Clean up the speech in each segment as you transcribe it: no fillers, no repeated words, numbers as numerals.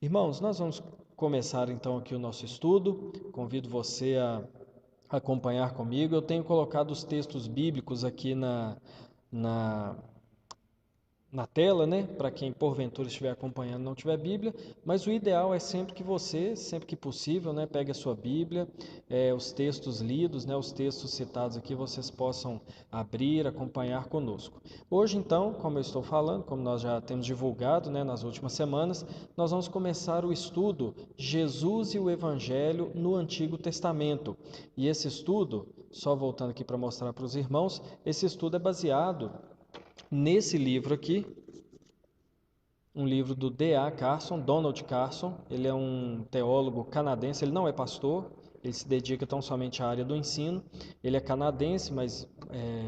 Irmãos, nós vamos começar então aqui o nosso estudo. Convido você a acompanhar comigo. Eu tenho colocado os textos bíblicos aqui na, na tela, né? Para quem porventura estiver acompanhando e não tiver Bíblia, mas o ideal é sempre que você, sempre que possível, né, pegue a sua Bíblia, os textos lidos, né, os textos citados aqui, vocês possam abrir, acompanhar conosco. Hoje, então, como eu estou falando, como nós já temos divulgado, né, nas últimas semanas, nós vamos começar o estudo Jesus e o Evangelho no Antigo Testamento. E esse estudo, só voltando aqui para mostrar para os irmãos, esse estudo é baseado nesse livro aqui, um livro do D.A. Carson, Donald Carson. Ele é um teólogo canadense, ele não é pastor, ele se dedica tão somente à área do ensino. Ele é canadense, mas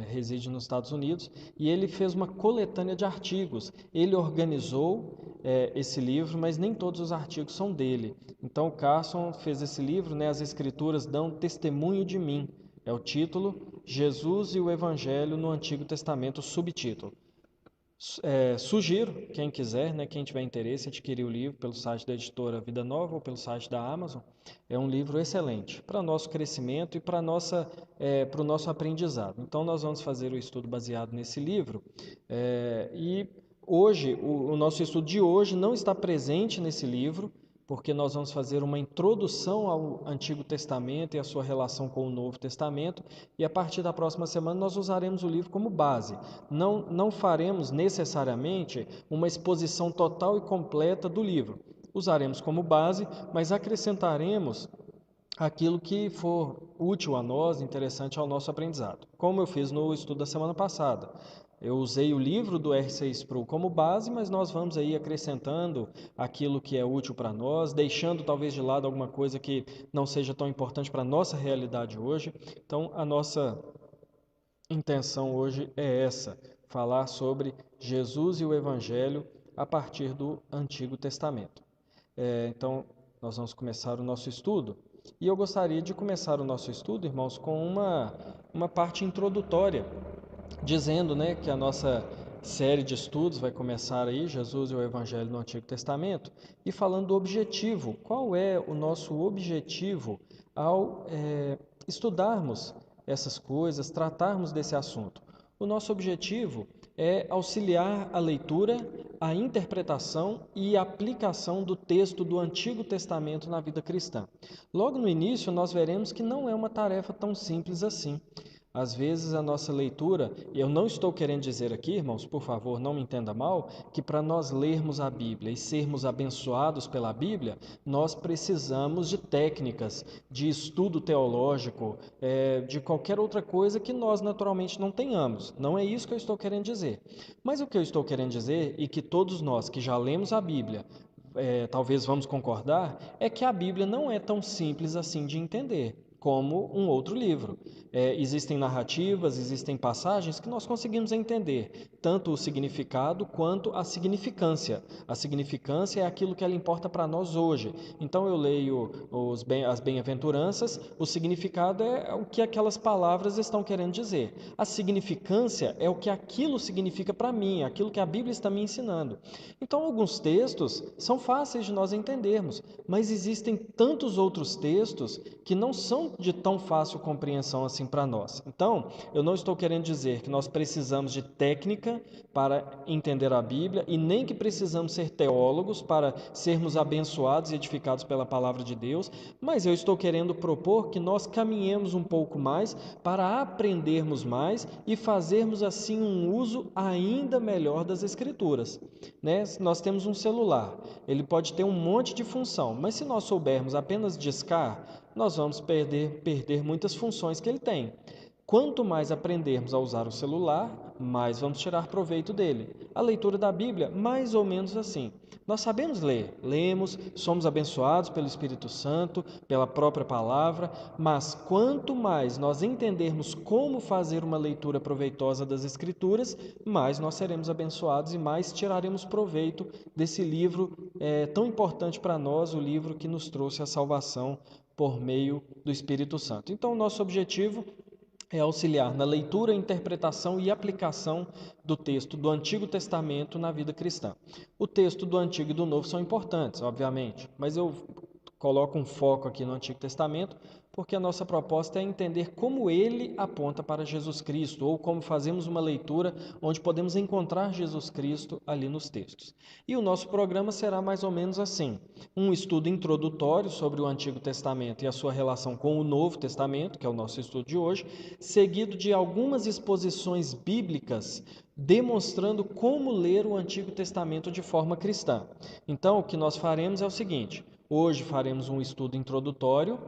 reside nos Estados Unidos, e ele fez uma coletânea de artigos. Ele organizou esse livro, mas nem todos os artigos são dele. Então, o Carson fez esse livro, né, As Escrituras dão testemunho de mim. É o título, Jesus e o Evangelho no Antigo Testamento, subtítulo. Sugiro, quem quiser, né, quem tiver interesse, adquirir o livro pelo site da editora Vida Nova ou pelo site da Amazon. É um livro excelente para nosso crescimento e para o nosso aprendizado. Então, nós vamos fazer o estudo baseado nesse livro. E hoje, o nosso estudo de hoje não está presente nesse livro, porque nós vamos fazer uma introdução ao Antigo Testamento e a sua relação com o Novo Testamento, e a partir da próxima semana nós usaremos o livro como base. Não faremos necessariamente uma exposição total e completa do livro. Usaremos como base, mas acrescentaremos aquilo que for útil a nós, interessante ao nosso aprendizado. Como eu fiz no estudo da semana passada. Eu usei o livro do R6 Pro como base, mas nós vamos aí acrescentando aquilo que é útil para nós, deixando talvez de lado alguma coisa que não seja tão importante para a nossa realidade hoje. Então, a nossa intenção hoje é essa, falar sobre Jesus e o Evangelho a partir do Antigo Testamento. Então, nós vamos começar o nosso estudo. E eu gostaria de começar o nosso estudo, irmãos, com uma parte introdutória, dizendo, né, que a nossa série de estudos vai começar aí, Jesus e o Evangelho no Antigo Testamento, e falando do objetivo. Qual é o nosso objetivo ao estudarmos essas coisas, tratarmos desse assunto? O nosso objetivo é auxiliar a leitura, a interpretação e a aplicação do texto do Antigo Testamento na vida cristã. Logo no início, nós veremos que não é uma tarefa tão simples assim. Às vezes a nossa leitura, e eu não estou querendo dizer aqui, irmãos, por favor, não me entenda mal, que para nós lermos a Bíblia e sermos abençoados pela Bíblia, nós precisamos de técnicas, de estudo teológico, de qualquer outra coisa que nós naturalmente não tenhamos. Não é isso que eu estou querendo dizer. Mas o que eu estou querendo dizer, e que todos nós que já lemos a Bíblia, talvez vamos concordar, é que a Bíblia não é tão simples assim de entender como um outro livro. Existem narrativas, existem passagens que nós conseguimos entender, tanto o significado quanto a significância. A significância é aquilo que ela importa para nós hoje. Então eu leio as bem-aventuranças, o significado é o que aquelas palavras estão querendo dizer. A significância é o que aquilo significa para mim, aquilo que a Bíblia está me ensinando. Então alguns textos são fáceis de nós entendermos, mas existem tantos outros textos que não são de tão fácil compreensão assim para nós. Então, eu não estou querendo dizer que nós precisamos de técnica para entender a Bíblia e nem que precisamos ser teólogos para sermos abençoados e edificados pela palavra de Deus, mas eu estou querendo propor que nós caminhemos um pouco mais para aprendermos mais e fazermos assim um uso ainda melhor das Escrituras. Né? Nós temos um celular, ele pode ter um monte de função, mas se nós soubermos apenas discar, nós vamos perder muitas funções que ele tem. Quanto mais aprendermos a usar o celular, mais vamos tirar proveito dele. A leitura da Bíblia, mais ou menos assim. Nós sabemos ler, lemos, somos abençoados pelo Espírito Santo, pela própria palavra, mas quanto mais nós entendermos como fazer uma leitura proveitosa das Escrituras, mais nós seremos abençoados e mais tiraremos proveito desse livro tão importante para nós, o livro que nos trouxe a salvação por meio do Espírito Santo. Então, o nosso objetivo é auxiliar na leitura, interpretação e aplicação do texto do Antigo Testamento na vida cristã. O texto do Antigo e do Novo são importantes, obviamente, mas eu coloco um foco aqui no Antigo Testamento porque a nossa proposta é entender como ele aponta para Jesus Cristo, ou como fazemos uma leitura onde podemos encontrar Jesus Cristo ali nos textos. E o nosso programa será mais ou menos assim: um estudo introdutório sobre o Antigo Testamento e a sua relação com o Novo Testamento, que é o nosso estudo de hoje, seguido de algumas exposições bíblicas demonstrando como ler o Antigo Testamento de forma cristã. Então, o que nós faremos é o seguinte: hoje faremos um estudo introdutório,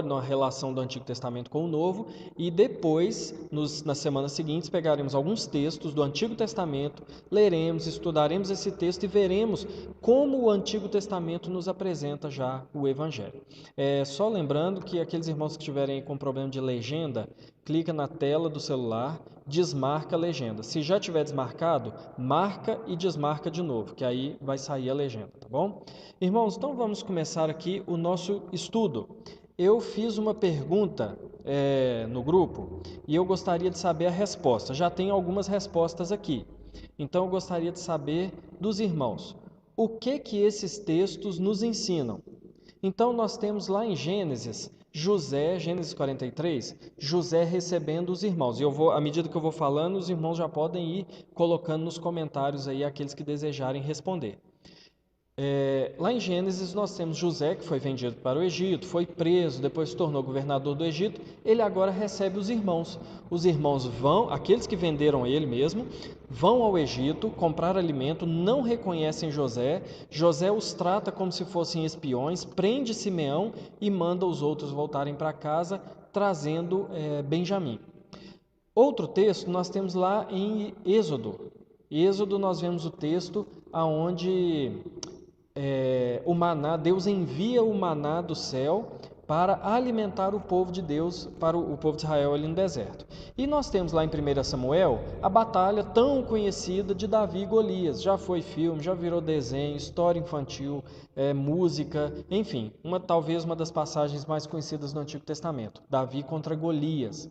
na relação do Antigo Testamento com o Novo, e depois, nas semanas seguintes, pegaremos alguns textos do Antigo Testamento, leremos, estudaremos esse texto e veremos como o Antigo Testamento nos apresenta já o Evangelho. Só lembrando que aqueles irmãos que estiverem com problema de legenda, clica na tela do celular, desmarca a legenda. Se já tiver desmarcado, marca e desmarca de novo, que aí vai sair a legenda, tá bom? Irmãos, então vamos começar aqui o nosso estudo. Eu fiz uma pergunta no grupo e eu gostaria de saber a resposta. Já tem algumas respostas aqui. Então eu gostaria de saber dos irmãos, o que esses textos nos ensinam? Então nós temos lá em Gênesis 43, José recebendo os irmãos. E à medida que eu vou falando, os irmãos já podem ir colocando nos comentários aí aqueles que desejarem responder. Lá em Gênesis nós temos José, que foi vendido para o Egito, foi preso, depois se tornou governador do Egito. Ele agora recebe os irmãos. Os irmãos aqueles que venderam ele mesmo, vão ao Egito comprar alimento, não reconhecem José. José os trata como se fossem espiões, prende Simeão e manda os outros voltarem para casa, trazendo Benjamim. Outro texto nós temos lá em Êxodo. Êxodo nós vemos o texto onde o maná, Deus envia o maná do céu para alimentar o povo de Deus, para o povo de Israel ali no deserto. E nós temos lá em 1 Samuel a batalha tão conhecida de Davi e Golias. Já foi filme, já virou desenho, história infantil, música, enfim, talvez uma das passagens mais conhecidas do Antigo Testamento, Davi contra Golias.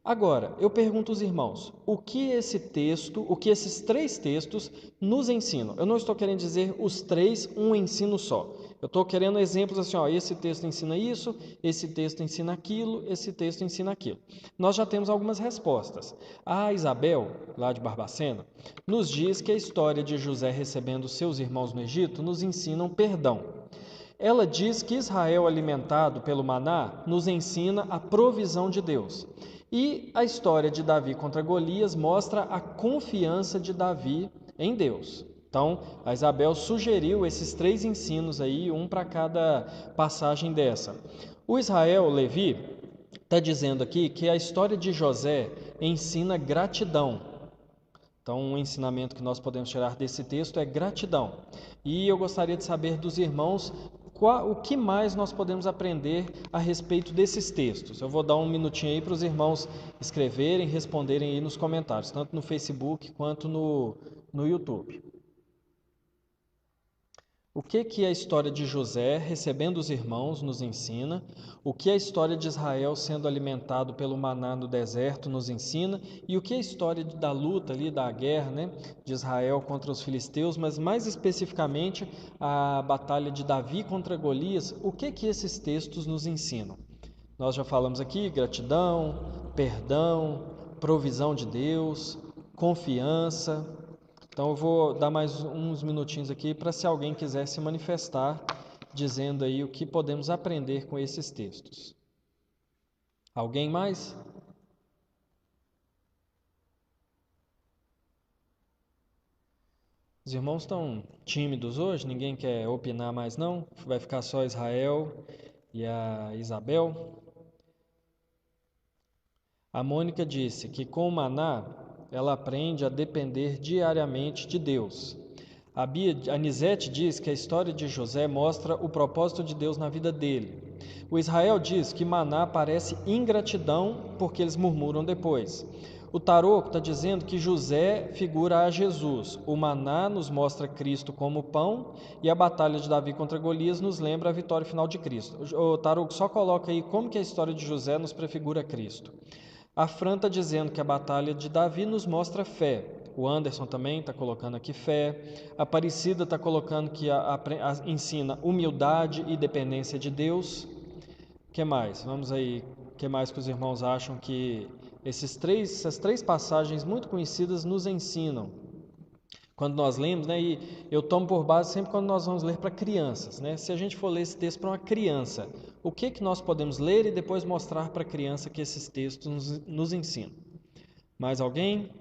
Agora, eu pergunto aos irmãos, o que esses três textos nos ensinam? Eu não estou querendo dizer os três, um ensino só. Eu estou querendo exemplos assim, esse texto ensina isso, esse texto ensina aquilo, esse texto ensina aquilo. Nós já temos algumas respostas. A Isabel, lá de Barbacena, nos diz que a história de José recebendo seus irmãos no Egito nos ensina perdão. Ela diz que Israel alimentado pelo maná nos ensina a provisão de Deus. E a história de Davi contra Golias mostra a confiança de Davi em Deus. Então, a Isabel sugeriu esses três ensinos aí, um para cada passagem dessa. O Israel Levi está dizendo aqui que a história de José ensina gratidão. Então, um ensinamento que nós podemos tirar desse texto é gratidão. E eu gostaria de saber dos irmãos o que mais nós podemos aprender a respeito desses textos. Eu vou dar um minutinho aí para os irmãos escreverem, responderem aí nos comentários, tanto no Facebook quanto no YouTube. O que a história de José recebendo os irmãos nos ensina? O que a história de Israel sendo alimentado pelo maná no deserto nos ensina? E o que a história da luta ali, da guerra, de Israel contra os filisteus, mas mais especificamente a batalha de Davi contra Golias, o que esses textos nos ensinam? Nós já falamos aqui gratidão, perdão, provisão de Deus, confiança. Então eu vou dar mais uns minutinhos aqui para se alguém quiser se manifestar, dizendo aí o que podemos aprender com esses textos. Alguém mais? Os irmãos estão tímidos hoje? Ninguém quer opinar mais não? Vai ficar só Israel e a Isabel? A Mônica disse que com o maná ela aprende a depender diariamente de Deus. A Anisete diz que a história de José mostra o propósito de Deus na vida dele. O Israel diz que maná parece ingratidão porque eles murmuram depois. O tarô está dizendo que José figura a Jesus, o maná nos mostra Cristo como pão e a batalha de Davi contra Golias nos lembra a vitória final de Cristo. O tarô só coloca aí como que a história de José nos prefigura Cristo. A Fran está dizendo que a batalha de Davi nos mostra fé. O Anderson também está colocando aqui fé. A Aparecida está colocando que ensina humildade e dependência de Deus. O que mais? Vamos aí. O que mais que os irmãos acham que essas três passagens muito conhecidas nos ensinam? Quando nós lemos, né, e eu tomo por base sempre quando nós vamos ler para crianças, né? Se a gente for ler esse texto para uma criança, o que nós podemos ler e depois mostrar para a criança que esses textos nos ensinam? Mais alguém?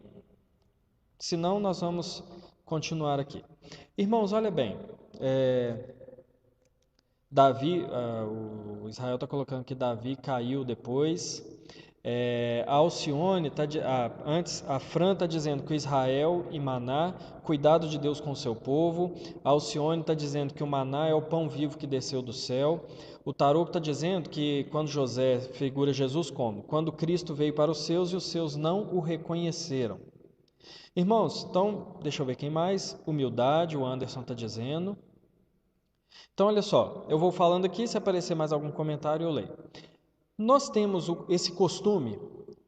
Se não, nós vamos continuar aqui. Irmãos, olha bem, Davi, o Israel está colocando que Davi caiu depois. A Alcione, antes, a Fran está dizendo que o Israel e Maná, cuidado de Deus com o seu povo. A Alcione está dizendo que o Maná é o pão vivo que desceu do céu. O Tarô está dizendo que quando José figura Jesus como? Quando Cristo veio para os seus e os seus não o reconheceram. Irmãos, então, deixa eu ver quem mais. Humildade, o Anderson está dizendo. Então, olha só, eu vou falando aqui, se aparecer mais algum comentário, eu leio. Nós temos esse costume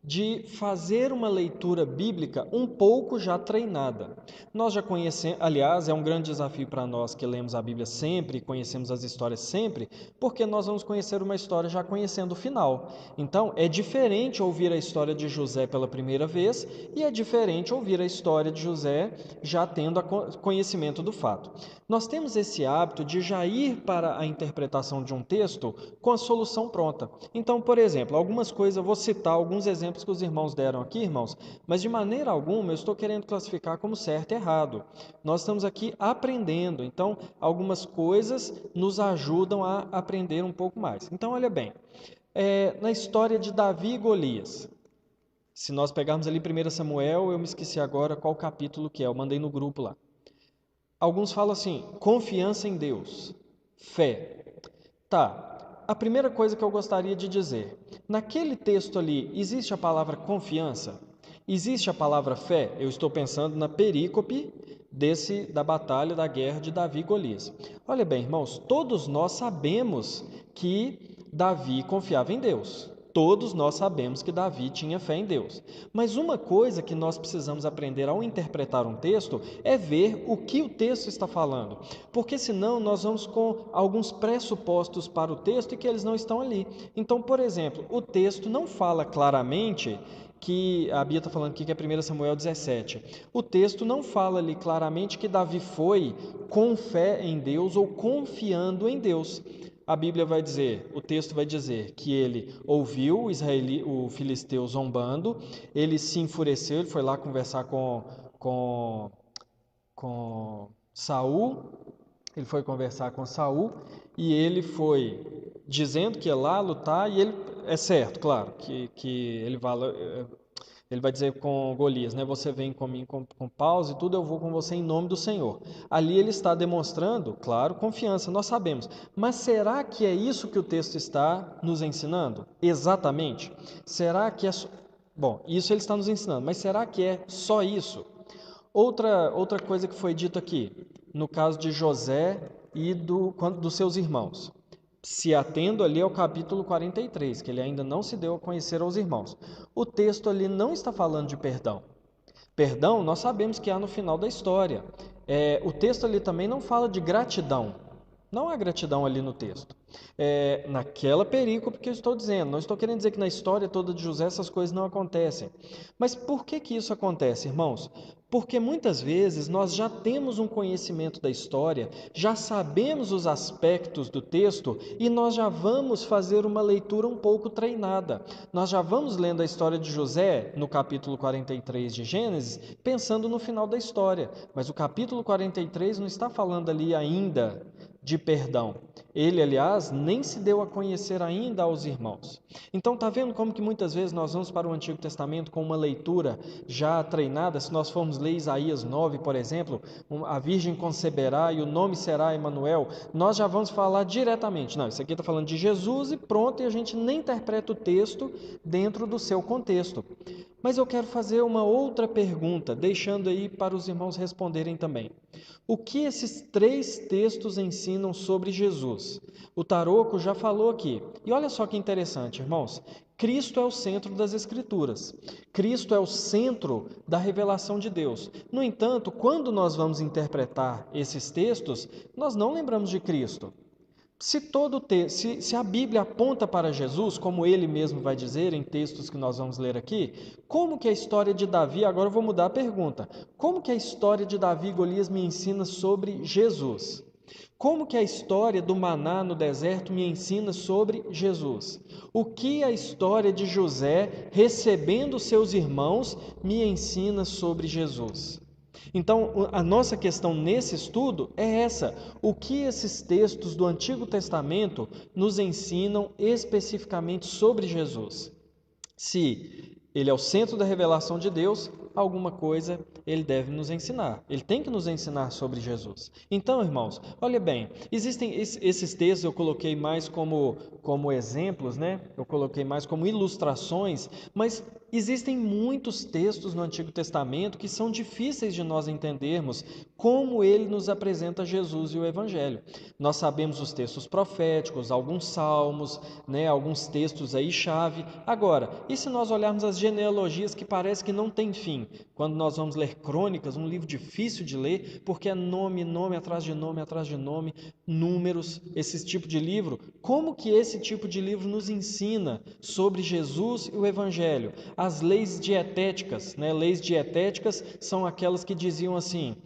de fazer uma leitura bíblica um pouco já treinada. Nós já conhecemos, aliás, é um grande desafio para nós que lemos a Bíblia sempre e conhecemos as histórias sempre, porque nós vamos conhecer uma história já conhecendo o final. Então, é diferente ouvir a história de José pela primeira vez e é diferente ouvir a história de José já tendo conhecimento do fato. Nós temos esse hábito de já ir para a interpretação de um texto com a solução pronta. Então, por exemplo, algumas coisas, eu vou citar alguns exemplos que os irmãos deram aqui, irmãos, mas de maneira alguma eu estou querendo classificar como certo e errado. Nós estamos aqui aprendendo, então algumas coisas nos ajudam a aprender um pouco mais. Então, olha bem, na história de Davi e Golias, se nós pegarmos ali 1 Samuel, eu me esqueci agora qual capítulo que é, eu mandei no grupo lá. Alguns falam assim, confiança em Deus, fé. Tá, a primeira coisa que eu gostaria de dizer, naquele texto ali, existe a palavra confiança? Existe a palavra fé? Eu estou pensando na perícope da batalha, da guerra de Davi e Golias. Olha bem, irmãos, todos nós sabemos que Davi confiava em Deus. Todos nós sabemos que Davi tinha fé em Deus. Mas uma coisa que nós precisamos aprender ao interpretar um texto é ver o que o texto está falando. Porque senão nós vamos com alguns pressupostos para o texto e que eles não estão ali. Então, por exemplo, o texto não fala claramente que a Bia está falando aqui que é 1 Samuel 17. O texto não fala ali claramente que Davi foi com fé em Deus ou confiando em Deus. A Bíblia vai dizer, o texto vai dizer que ele ouviu o filisteu zombando, ele se enfureceu, ele foi lá conversar com Saul, ele foi conversar com Saul e ele foi dizendo que ia lá lutar e ele, é certo, claro, que ele vai dizer com Golias, né? Você vem comigo com paus e tudo, eu vou com você em nome do Senhor. Ali ele está demonstrando, claro, confiança, nós sabemos. Mas será que é isso que o texto está nos ensinando? Exatamente. Será que é... Bom, isso ele está nos ensinando, mas será que é só isso? Outra coisa que foi dito aqui, no caso de José e dos seus irmãos. Se atendo ali ao capítulo 43, que ele ainda não se deu a conhecer aos irmãos. O texto ali não está falando de perdão. Perdão, nós sabemos que há no final da história. O texto ali também não fala de gratidão. Não há gratidão ali no texto. Naquela perícope que eu estou dizendo. Não estou querendo dizer que na história toda de José essas coisas não acontecem. Mas por que isso acontece, irmãos? Porque muitas vezes nós já temos um conhecimento da história, já sabemos os aspectos do texto e nós já vamos fazer uma leitura um pouco treinada. Nós já vamos lendo a história de José no capítulo 43 de Gênesis, pensando no final da história. Mas o capítulo 43 não está falando ali ainda de perdão. Ele, aliás, nem se deu a conhecer ainda aos irmãos. Então, está vendo como que muitas vezes nós vamos para o Antigo Testamento com uma leitura já treinada? Se nós formos ler Isaías 9, por exemplo, a Virgem conceberá e o nome será Emanuel, nós já vamos falar diretamente. Não, isso aqui está falando de Jesus e pronto, e a gente nem interpreta o texto dentro do seu contexto. Mas eu quero fazer uma outra pergunta, deixando aí para os irmãos responderem também. O que esses 3 textos ensinam sobre Jesus? O Taroco já falou aqui. E olha só que interessante, irmãos. Cristo é o centro das Escrituras. Cristo é o centro da revelação de Deus. No entanto, quando nós vamos interpretar esses textos, nós não lembramos de Cristo. Se a Bíblia aponta para Jesus, como ele mesmo vai dizer em textos que nós vamos ler aqui, como que a história de Davi, agora eu vou mudar a pergunta, como que a história de Davi e Golias me ensina sobre Jesus? Como que a história do maná no deserto me ensina sobre Jesus? O que a história de José recebendo seus irmãos me ensina sobre Jesus? Então, a nossa questão nesse estudo é essa: o que esses textos do Antigo Testamento nos ensinam especificamente sobre Jesus? Se ele é o centro da revelação de Deus, alguma coisa ele deve nos ensinar. Ele tem que nos ensinar sobre Jesus. Então, irmãos, olha bem, existem esses textos, eu coloquei mais como exemplos, né? Eu coloquei mais como ilustrações, mas existem muitos textos no Antigo Testamento que são difíceis de nós entendermos como ele nos apresenta Jesus e o Evangelho. Nós sabemos os textos proféticos, alguns salmos, né, alguns textos aí chave. Agora, e se nós olharmos as genealogias que parece que não tem fim? Quando nós vamos ler Crônicas, um livro difícil de ler, porque é nome, nome atrás de nome, atrás de nome, números, esse tipo de livro. Como que esse tipo de livro nos ensina sobre Jesus e o Evangelho? As leis dietéticas, né? Leis dietéticas são aquelas que diziam assim: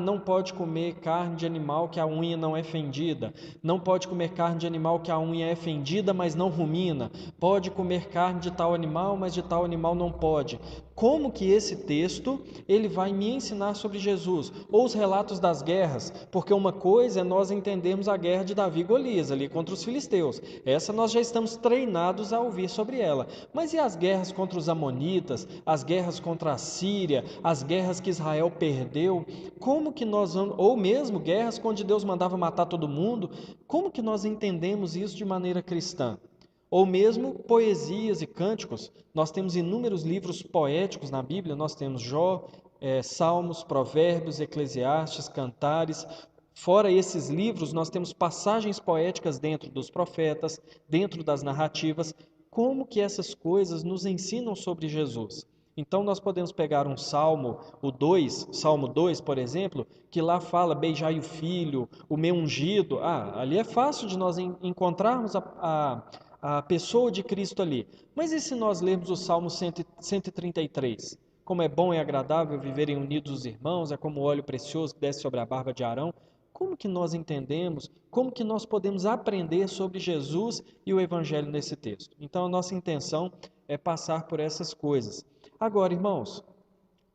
não pode comer carne de animal que a unha não é fendida, não pode comer carne de animal que a unha é fendida, mas não rumina, pode comer carne de tal animal, mas de tal animal não pode. Como que esse texto ele vai me ensinar sobre Jesus? Ou os relatos das guerras, porque uma coisa é nós entendermos a guerra de Davi e Golias ali contra os filisteus. Essa nós já estamos treinados a ouvir sobre ela. Mas e as guerras contra os amonitas, as guerras contra a Síria, as guerras que Israel perdeu? Como que nós vamos, ou mesmo guerras onde Deus mandava matar todo mundo, como que nós entendemos isso de maneira cristã? Ou mesmo poesias e cânticos. Nós temos inúmeros livros poéticos na Bíblia, nós temos Jó, Salmos, Provérbios, Eclesiastes, Cantares. Fora esses livros, nós temos passagens poéticas dentro dos profetas, dentro das narrativas. Como que essas coisas nos ensinam sobre Jesus? Então nós podemos pegar um salmo, Salmo 2, por exemplo, que lá fala: beijai o filho, o meu ungido. Ali é fácil de nós encontrarmos a pessoa de Cristo ali. Mas e se nós lermos o Salmo 133? Como é bom e agradável viverem unidos os irmãos, é como óleo precioso que desce sobre a barba de Arão. Como que nós entendemos, como que nós podemos aprender sobre Jesus e o Evangelho nesse texto? Então, a nossa intenção é passar por essas coisas. Agora, irmãos,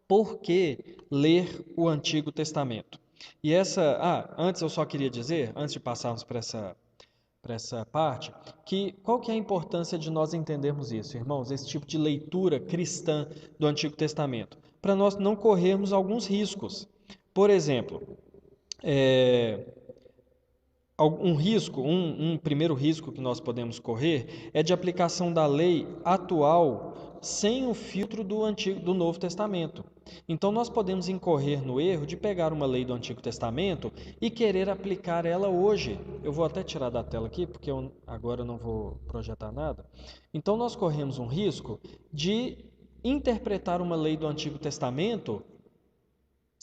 por que ler o Antigo Testamento? E antes eu só queria dizer, antes de passarmos para essa parte, qual que é a importância de nós entendermos isso, irmãos, esse tipo de leitura cristã do Antigo Testamento, para nós não corrermos alguns riscos. Por exemplo, um primeiro risco que nós podemos correr é de aplicação da lei atual sem o filtro do Novo Testamento. Então, nós podemos incorrer no erro de pegar uma lei do Antigo Testamento e querer aplicar ela hoje. Eu vou até tirar da tela aqui, porque agora eu não vou projetar nada. Então, nós corremos um risco de interpretar uma lei do Antigo Testamento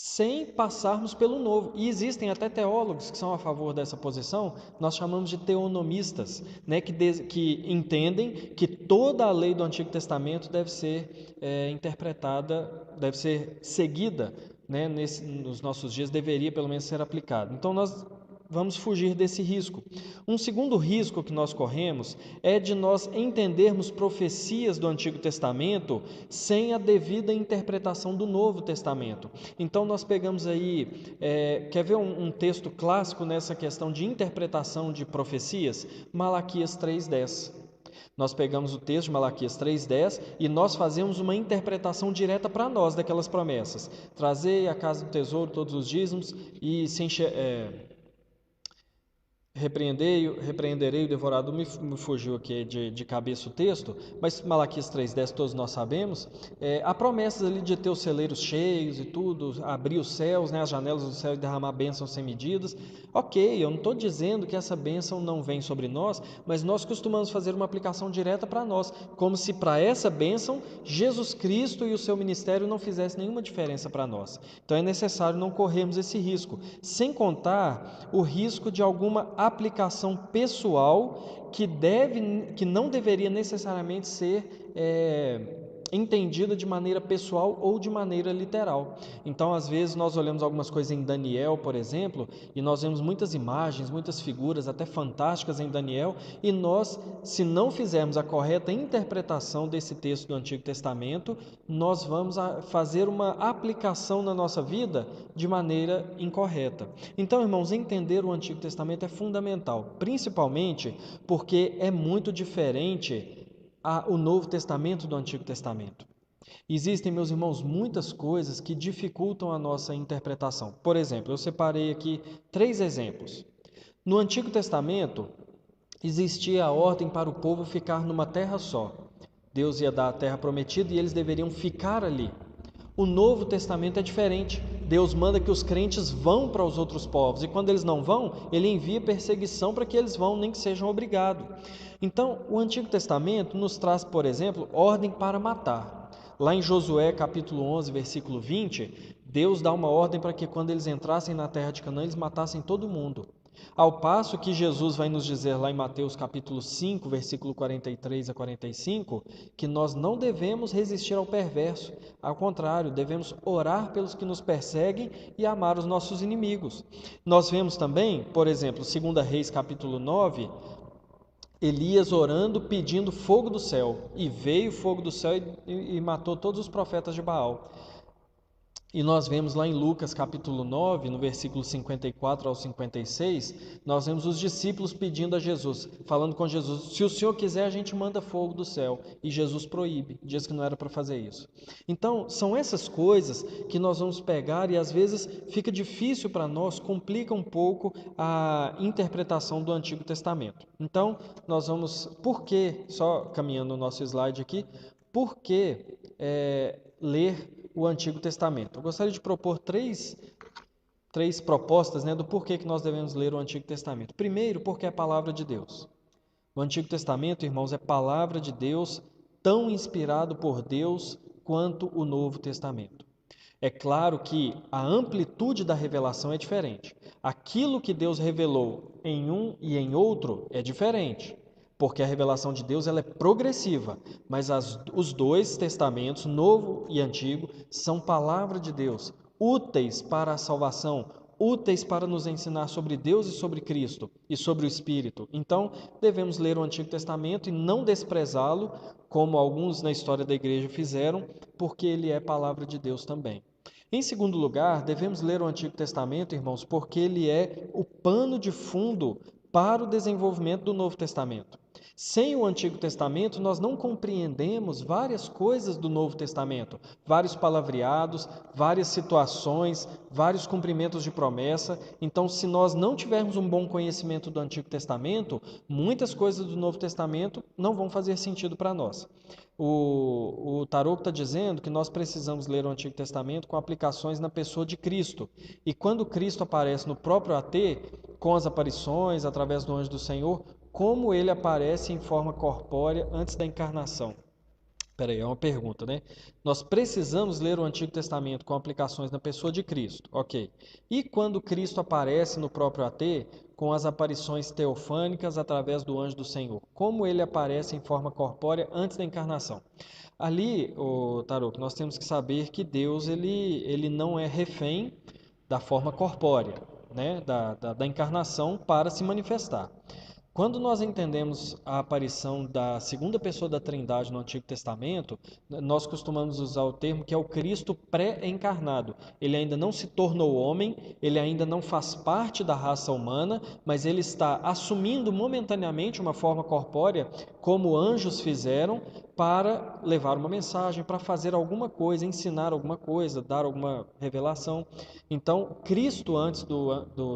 sem passarmos pelo Novo. E existem até teólogos que são a favor dessa posição, nós chamamos de teonomistas, né, que entendem que toda a lei do Antigo Testamento deve ser interpretada, deve ser seguida, né, nos nossos dias, deveria pelo menos ser aplicada. Então, nós vamos fugir desse risco. Um segundo risco que nós corremos é de nós entendermos profecias do Antigo Testamento sem a devida interpretação do Novo Testamento. Então nós pegamos aí, quer ver um texto clássico nessa questão de interpretação de profecias? Malaquias 3:10. Nós pegamos o texto de Malaquias 3:10 e nós fazemos uma interpretação direta para nós daquelas promessas. Trazei à casa do tesouro todos os dízimos e Repreenderei o devorador, me fugiu aqui de cabeça o texto, mas Malaquias 3,10 todos nós sabemos, há promessas ali de ter os celeiros cheios e tudo, abrir os céus, né, as janelas do céu e derramar bênçãos sem medidas. Ok, eu não estou dizendo que essa bênção não vem sobre nós, mas nós costumamos fazer uma aplicação direta para nós, como se para essa bênção Jesus Cristo e o seu ministério não fizessem nenhuma diferença para nós. Então é necessário não corrermos esse risco, sem contar o risco de alguma aplicação pessoal que não deveria necessariamente ser entendida de maneira pessoal ou de maneira literal. Então, às vezes, nós olhamos algumas coisas em Daniel, por exemplo, e nós vemos muitas imagens, muitas figuras, até fantásticas em Daniel, e nós, se não fizermos a correta interpretação desse texto do Antigo Testamento, nós vamos fazer uma aplicação na nossa vida de maneira incorreta. Então, irmãos, entender o Antigo Testamento é fundamental, principalmente porque é muito diferente o Novo Testamento do Antigo Testamento. Existem, meus irmãos, muitas coisas que dificultam a nossa interpretação. Por exemplo, eu separei aqui 3 exemplos. No Antigo Testamento, existia a ordem para o povo ficar numa terra só. Deus ia dar a terra prometida e eles deveriam ficar ali. O Novo Testamento é diferente. Deus manda que os crentes vão para os outros povos, e quando eles não vão, Ele envia perseguição para que eles vão, nem que sejam obrigados. Então, o Antigo Testamento nos traz, por exemplo, ordem para matar. Lá em Josué, capítulo 11, versículo 20, Deus dá uma ordem para que quando eles entrassem na terra de Canaã, eles matassem todo mundo. Ao passo que Jesus vai nos dizer lá em Mateus capítulo 5, versículo 43 a 45, que nós não devemos resistir ao perverso. Ao contrário, devemos orar pelos que nos perseguem e amar os nossos inimigos. Nós vemos também, por exemplo, 2 Reis capítulo 9, Elias orando, pedindo fogo do céu, e veio fogo do céu e matou todos os profetas de Baal. E nós vemos lá em Lucas capítulo 9, no versículo 54 ao 56, nós vemos os discípulos pedindo a Jesus, falando com Jesus, se o Senhor quiser a gente manda fogo do céu, e Jesus proíbe, diz que não era para fazer isso. Então, são essas coisas que nós vamos pegar e às vezes fica difícil para nós, complica um pouco a interpretação do Antigo Testamento. Então, nós vamos, por que, só caminhando o nosso slide aqui, por que ler o Antigo Testamento? Eu gostaria de propor três propostas, do porquê que nós devemos ler o Antigo Testamento. Primeiro, porque é a palavra de Deus. O Antigo Testamento, irmãos, é palavra de Deus, tão inspirado por Deus quanto o Novo Testamento. É claro que a amplitude da revelação é diferente. Aquilo que Deus revelou em um e em outro é diferente, porque a revelação de Deus ela é progressiva, mas os 2 testamentos, Novo e Antigo, são palavra de Deus, úteis para a salvação, úteis para nos ensinar sobre Deus e sobre Cristo e sobre o Espírito. Então, devemos ler o Antigo Testamento e não desprezá-lo, como alguns na história da igreja fizeram, porque ele é palavra de Deus também. Em segundo lugar, devemos ler o Antigo Testamento, irmãos, porque ele é o pano de fundo para o desenvolvimento do Novo Testamento. Sem o Antigo Testamento, nós não compreendemos várias coisas do Novo Testamento, vários palavreados, várias situações, vários cumprimentos de promessa. Então, se nós não tivermos um bom conhecimento do Antigo Testamento, muitas coisas do Novo Testamento não vão fazer sentido para nós. O Tarot está dizendo que nós precisamos ler o Antigo Testamento com aplicações na pessoa de Cristo. E quando Cristo aparece no próprio AT, com as aparições, através do anjo do Senhor, como ele aparece em forma corpórea antes da encarnação? Peraí, é uma pergunta, né? Nós precisamos ler o Antigo Testamento com aplicações na pessoa de Cristo, ok. E quando Cristo aparece no próprio AT, com as aparições teofânicas através do anjo do Senhor, como ele aparece em forma corpórea antes da encarnação? Ali, Tarok, nós temos que saber que Deus ele não é refém da forma corpórea, né? da encarnação para se manifestar. Quando nós entendemos a aparição da segunda pessoa da Trindade no Antigo Testamento, nós costumamos usar o termo que é o Cristo pré-encarnado. Ele ainda não se tornou homem, ele ainda não faz parte da raça humana, mas ele está assumindo momentaneamente uma forma corpórea, como anjos fizeram, para levar uma mensagem, para fazer alguma coisa, ensinar alguma coisa, dar alguma revelação. Então, Cristo, antes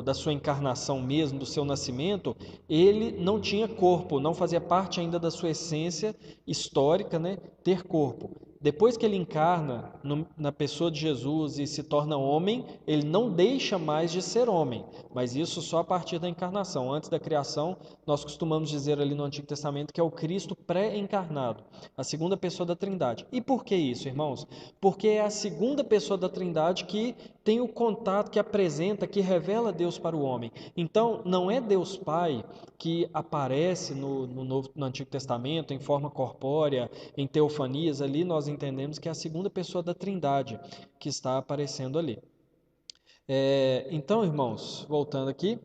da sua encarnação mesmo, do seu nascimento, ele não tinha corpo, não fazia parte ainda da sua essência histórica, né, ter corpo. Depois que ele encarna na pessoa de Jesus e se torna homem, ele não deixa mais de ser homem, mas isso só a partir da encarnação. Antes da criação, nós costumamos dizer ali no Antigo Testamento que é o Cristo pré-encarnado, a segunda pessoa da Trindade. E por que isso, irmãos? Porque é a segunda pessoa da Trindade que tem o contato, que apresenta, que revela Deus para o homem. Então, não é Deus Pai que aparece no Antigo Testamento em forma corpórea, em teofanias. Ali nós entendemos que é a segunda pessoa da Trindade que está aparecendo ali. Então, irmãos, voltando aqui,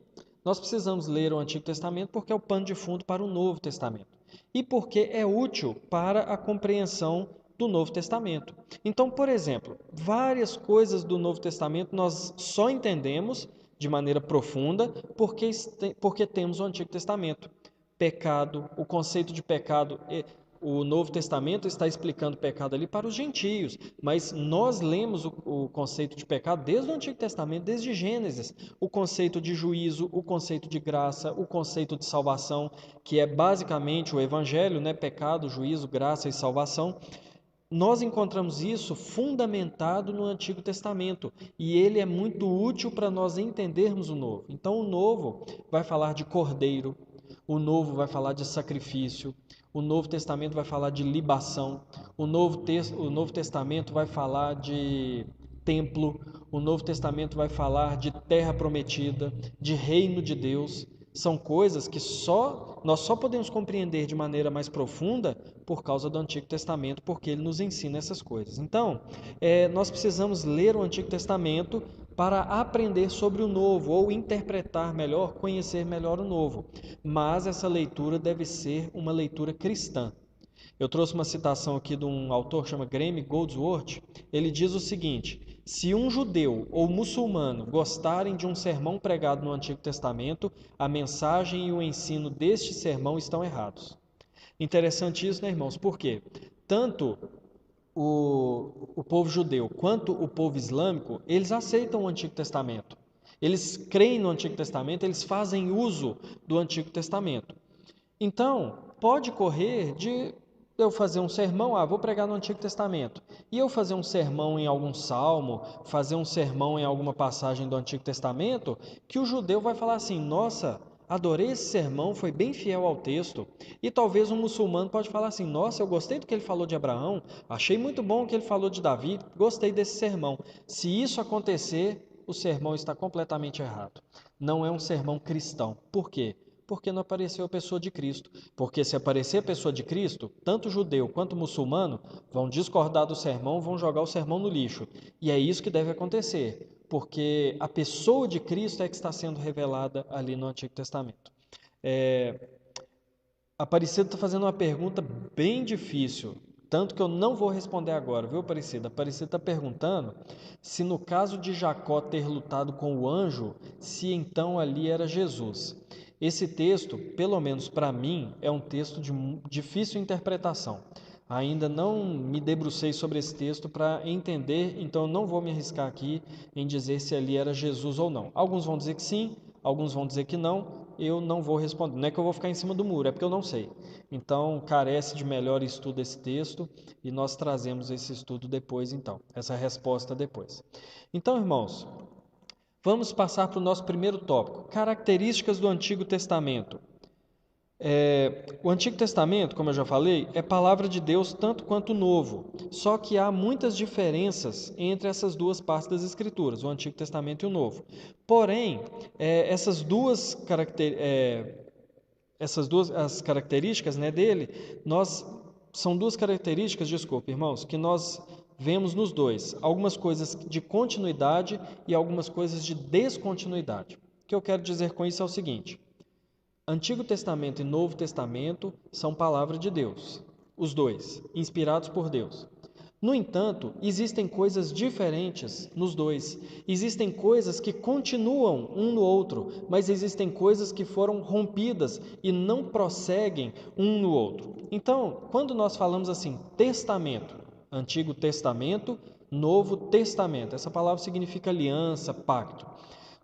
nós precisamos ler o Antigo Testamento porque é o pano de fundo para o Novo Testamento e porque é útil para a compreensão do Novo Testamento. Então, por exemplo, várias coisas do Novo Testamento nós só entendemos de maneira profunda porque temos o Antigo Testamento. Pecado, o conceito de pecado. O Novo Testamento está explicando o pecado ali para os gentios, mas nós lemos o conceito de pecado desde o Antigo Testamento, desde Gênesis, o conceito de juízo, o conceito de graça, o conceito de salvação, que é basicamente o Evangelho, né? Pecado, juízo, graça e salvação. Nós encontramos isso fundamentado no Antigo Testamento e ele é muito útil para nós entendermos o Novo. Então, o Novo vai falar de cordeiro, o Novo vai falar de sacrifício, o Novo Testamento vai falar de libação, o Novo Testamento vai falar de templo, o Novo Testamento vai falar de terra prometida, de reino de Deus. São coisas que nós só podemos compreender de maneira mais profunda por causa do Antigo Testamento, porque ele nos ensina essas coisas. Então, nós precisamos ler o Antigo Testamento para aprender sobre o Novo, ou interpretar melhor, conhecer melhor o Novo. Mas essa leitura deve ser uma leitura cristã. Eu trouxe uma citação aqui de um autor que chama Graham Goldsworth. Ele diz o seguinte: se um judeu ou muçulmano gostarem de um sermão pregado no Antigo Testamento, a mensagem e o ensino deste sermão estão errados. Interessante isso, né, irmãos? Por quê? Tanto o povo judeu quanto o povo islâmico, eles aceitam o Antigo Testamento. Eles creem no Antigo Testamento, eles fazem uso do Antigo Testamento. Então, pode correr de eu fazer um sermão, vou pregar no Antigo Testamento, e eu fazer um sermão em algum salmo, fazer um sermão em alguma passagem do Antigo Testamento, que o judeu vai falar assim: nossa, adorei esse sermão, foi bem fiel ao texto. E talvez um muçulmano pode falar assim: nossa, eu gostei do que ele falou de Abraão, achei muito bom o que ele falou de Davi, gostei desse sermão. Se isso acontecer, o sermão está completamente errado. Não é um sermão cristão. Por quê? Porque não apareceu a pessoa de Cristo. Porque se aparecer a pessoa de Cristo, tanto judeu quanto muçulmano vão discordar do sermão, vão jogar o sermão no lixo. E é isso que deve acontecer, porque a pessoa de Cristo é que está sendo revelada ali no Antigo Testamento. Aparecido está fazendo uma pergunta bem difícil, tanto que eu não vou responder agora, viu, Aparecido? Aparecido está perguntando se no caso de Jacó ter lutado com o anjo, se então ali era Jesus. Esse texto, pelo menos para mim, é um texto de difícil interpretação. Ainda não me debrucei sobre esse texto para entender, então eu não vou me arriscar aqui em dizer se ali era Jesus ou não. Alguns vão dizer que sim, alguns vão dizer que não, eu não vou responder. Não é que eu vou ficar em cima do muro, é porque eu não sei. Então, carece de melhor estudo esse texto e nós trazemos esse estudo depois, então, essa resposta depois. Então, irmãos, vamos passar para o nosso primeiro tópico: características do Antigo Testamento. O Antigo Testamento, como eu já falei, é palavra de Deus tanto quanto o Novo, só que há muitas diferenças entre essas duas partes das Escrituras, o Antigo Testamento e o Novo. Porém, as características, né, dele, são duas características, desculpa, irmãos, que nós vemos nos dois, algumas coisas de continuidade e algumas coisas de descontinuidade. O que eu quero dizer com isso é o seguinte: Antigo Testamento e Novo Testamento são palavra de Deus, os dois, inspirados por Deus. No entanto, existem coisas diferentes nos dois. Existem coisas que continuam um no outro, mas existem coisas que foram rompidas e não prosseguem um no outro. Então, quando nós falamos assim, testamento, Antigo Testamento, Novo Testamento, essa palavra significa aliança, pacto.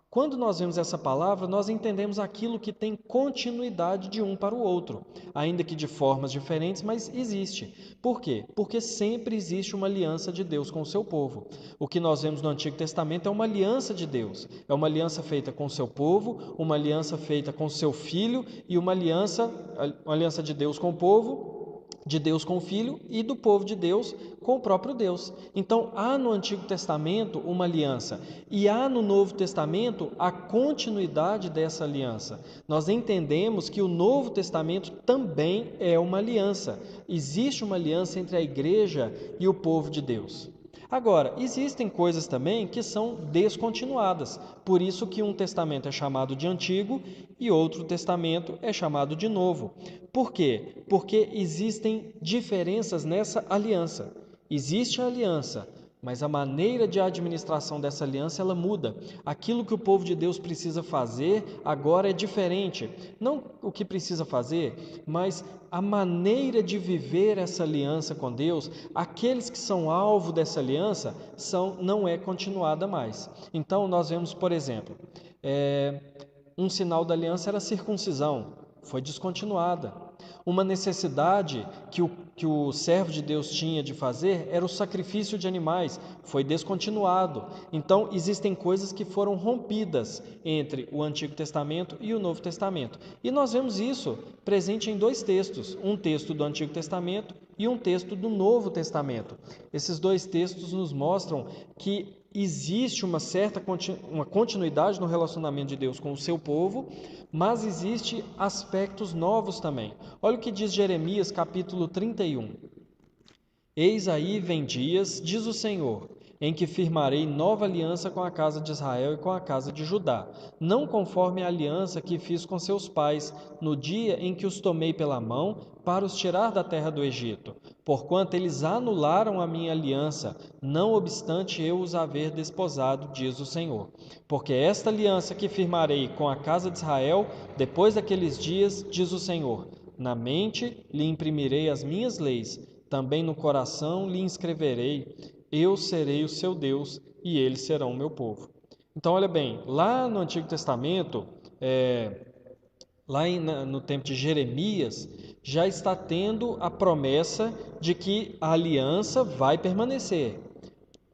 Quando nós vemos essa palavra, nós entendemos aquilo que tem continuidade de um para o outro, ainda que de formas diferentes, mas existe. Por quê? Porque sempre existe uma aliança de Deus com o seu povo. O que nós vemos no Antigo Testamento é uma aliança de Deus, é uma aliança feita com o seu povo, uma aliança feita com o seu filho e uma aliança de Deus com o povo, de Deus com o Filho e do povo de Deus com o próprio Deus. Então, há no Antigo Testamento uma aliança e há no Novo Testamento a continuidade dessa aliança. Nós entendemos que o Novo Testamento também é uma aliança. Existe uma aliança entre a igreja e o povo de Deus. Agora, existem coisas também que são descontinuadas, por isso que um testamento é chamado de antigo e outro testamento é chamado de novo. Por quê? Porque existem diferenças nessa aliança. Existe a aliança, mas a maneira de administração dessa aliança ela muda. Aquilo que o povo de Deus precisa fazer agora é diferente. Não o que precisa fazer, mas a maneira de viver essa aliança com Deus, aqueles que são alvo dessa aliança, não é continuada mais. Então, nós vemos, por exemplo, um sinal da aliança era a circuncisão, foi descontinuada. Uma necessidade que o servo de Deus tinha de fazer era o sacrifício de animais, foi descontinuado. Então, existem coisas que foram rompidas entre o Antigo Testamento e o Novo Testamento. E nós vemos isso presente em dois textos, um texto do Antigo Testamento e um texto do Novo Testamento. Esses dois textos nos mostram que existe uma continuidade no relacionamento de Deus com o seu povo, mas existe aspectos novos também. Olha o que diz Jeremias capítulo 31. Eis aí vem dias, diz o Senhor, em que firmarei nova aliança com a casa de Israel e com a casa de Judá, não conforme a aliança que fiz com seus pais, no dia em que os tomei pela mão para os tirar da terra do Egito, porquanto eles anularam a minha aliança, não obstante eu os haver desposado, diz o Senhor. Porque esta aliança que firmarei com a casa de Israel, depois daqueles dias, diz o Senhor, na mente lhe imprimirei as minhas leis, também no coração lhe inscreverei, eu serei o seu Deus e eles serão o meu povo. Então, olha bem, lá no Antigo Testamento, no tempo de Jeremias, já está tendo a promessa de que a aliança vai permanecer.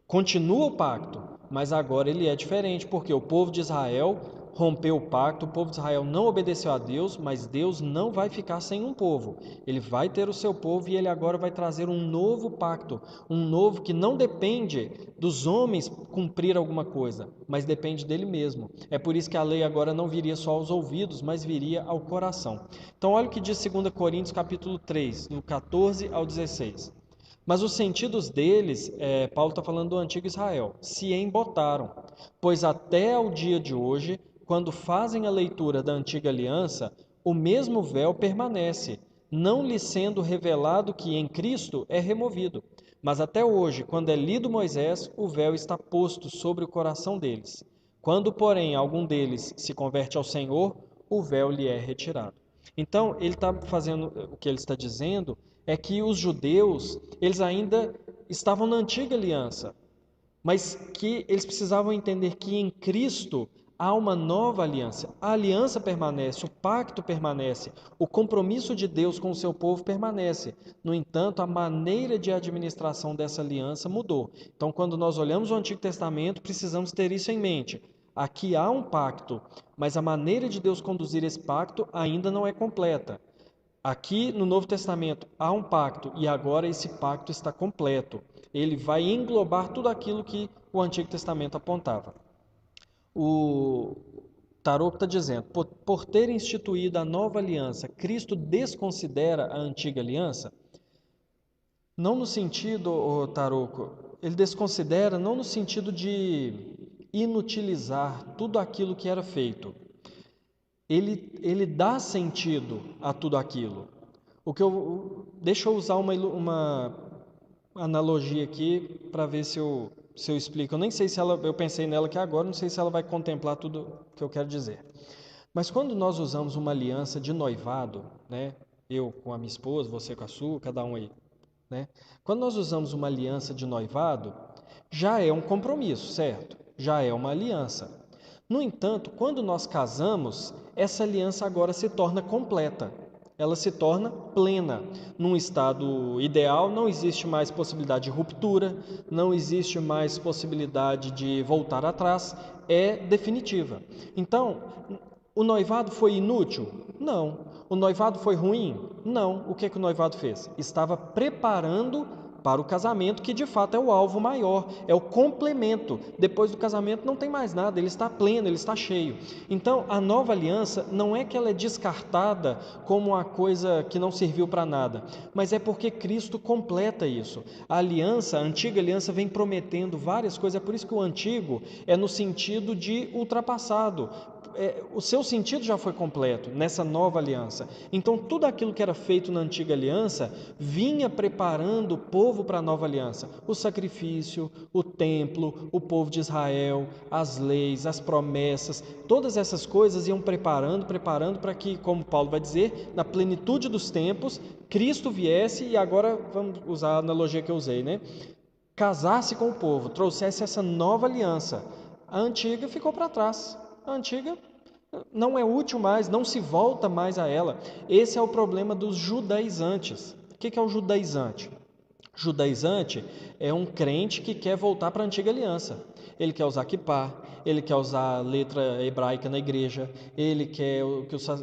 Continua o pacto, mas agora ele é diferente, porque o povo de Israel rompeu o pacto, o povo de Israel não obedeceu a Deus, mas Deus não vai ficar sem um povo. Ele vai ter o seu povo e ele agora vai trazer um novo pacto, um novo que não depende dos homens cumprir alguma coisa, mas depende dele mesmo. É por isso que a lei agora não viria só aos ouvidos, mas viria ao coração. Então olha o que diz 2 Coríntios capítulo 3, do 14 ao 16. Mas os sentidos deles, Paulo está falando do antigo Israel, se embotaram, pois até ao dia de hoje, quando fazem a leitura da antiga aliança, o mesmo véu permanece, não lhe sendo revelado que em Cristo é removido. Mas até hoje, quando é lido Moisés, o véu está posto sobre o coração deles. Quando, porém, algum deles se converte ao Senhor, o véu lhe é retirado. Então, ele está fazendo, o que ele está dizendo é que os judeus, eles ainda estavam na antiga aliança, mas que eles precisavam entender que em Cristo há uma nova aliança. A aliança permanece, o pacto permanece, o compromisso de Deus com o seu povo permanece. No entanto, a maneira de administração dessa aliança mudou. Então, quando nós olhamos o Antigo Testamento, precisamos ter isso em mente. Aqui há um pacto, mas a maneira de Deus conduzir esse pacto ainda não é completa. Aqui no Novo Testamento há um pacto e agora esse pacto está completo. Ele vai englobar tudo aquilo que o Antigo Testamento apontava. O Tarok está dizendo, por ter instituído a nova aliança, Cristo desconsidera a antiga aliança? Não no sentido, Taroko, ele desconsidera não no sentido de inutilizar tudo aquilo que era feito. Ele dá sentido a tudo aquilo. Deixa eu usar analogia aqui para ver se eu explico. Eu nem sei se eu pensei nela aqui agora, não sei se ela vai contemplar tudo que eu quero dizer. Mas quando nós usamos uma aliança de noivado, né? Eu com a minha esposa, você com a sua, cada um aí, né? Quando nós usamos uma aliança de noivado, já é um compromisso, certo? Já é uma aliança. No entanto, quando nós casamos, essa aliança agora se torna completa. Ela se torna plena. Num estado ideal, não existe mais possibilidade de ruptura, não existe mais possibilidade de voltar atrás, é definitiva. Então, o noivado foi inútil? Não. O noivado foi ruim? Não. O que o noivado fez? Estava preparando para o casamento, que de fato é o alvo maior, é o complemento. Depois do casamento não tem mais nada, ele está pleno, ele está cheio. Então, a nova aliança não é que ela é descartada como uma coisa que não serviu para nada, mas é porque Cristo completa isso. A aliança, a antiga aliança vem prometendo várias coisas, é por isso que o antigo é no sentido de ultrapassado. O seu sentido já foi completo nessa nova aliança. Então, tudo aquilo que era feito na antiga aliança vinha preparando o povo para a nova aliança. O sacrifício, o templo, o povo de Israel, as leis, as promessas, todas essas coisas iam preparando para que, como Paulo vai dizer, na plenitude dos tempos, Cristo viesse e agora, vamos usar a analogia que eu usei, né? Casasse com o povo, trouxesse essa nova aliança. A antiga ficou para trás. A antiga não é útil mais, não se volta mais a ela. Esse é o problema dos judaizantes. O que é o judaizante? Judaizante é um crente que quer voltar para a antiga aliança. Ele quer usar kippá, ele quer usar a letra hebraica na igreja, ele quer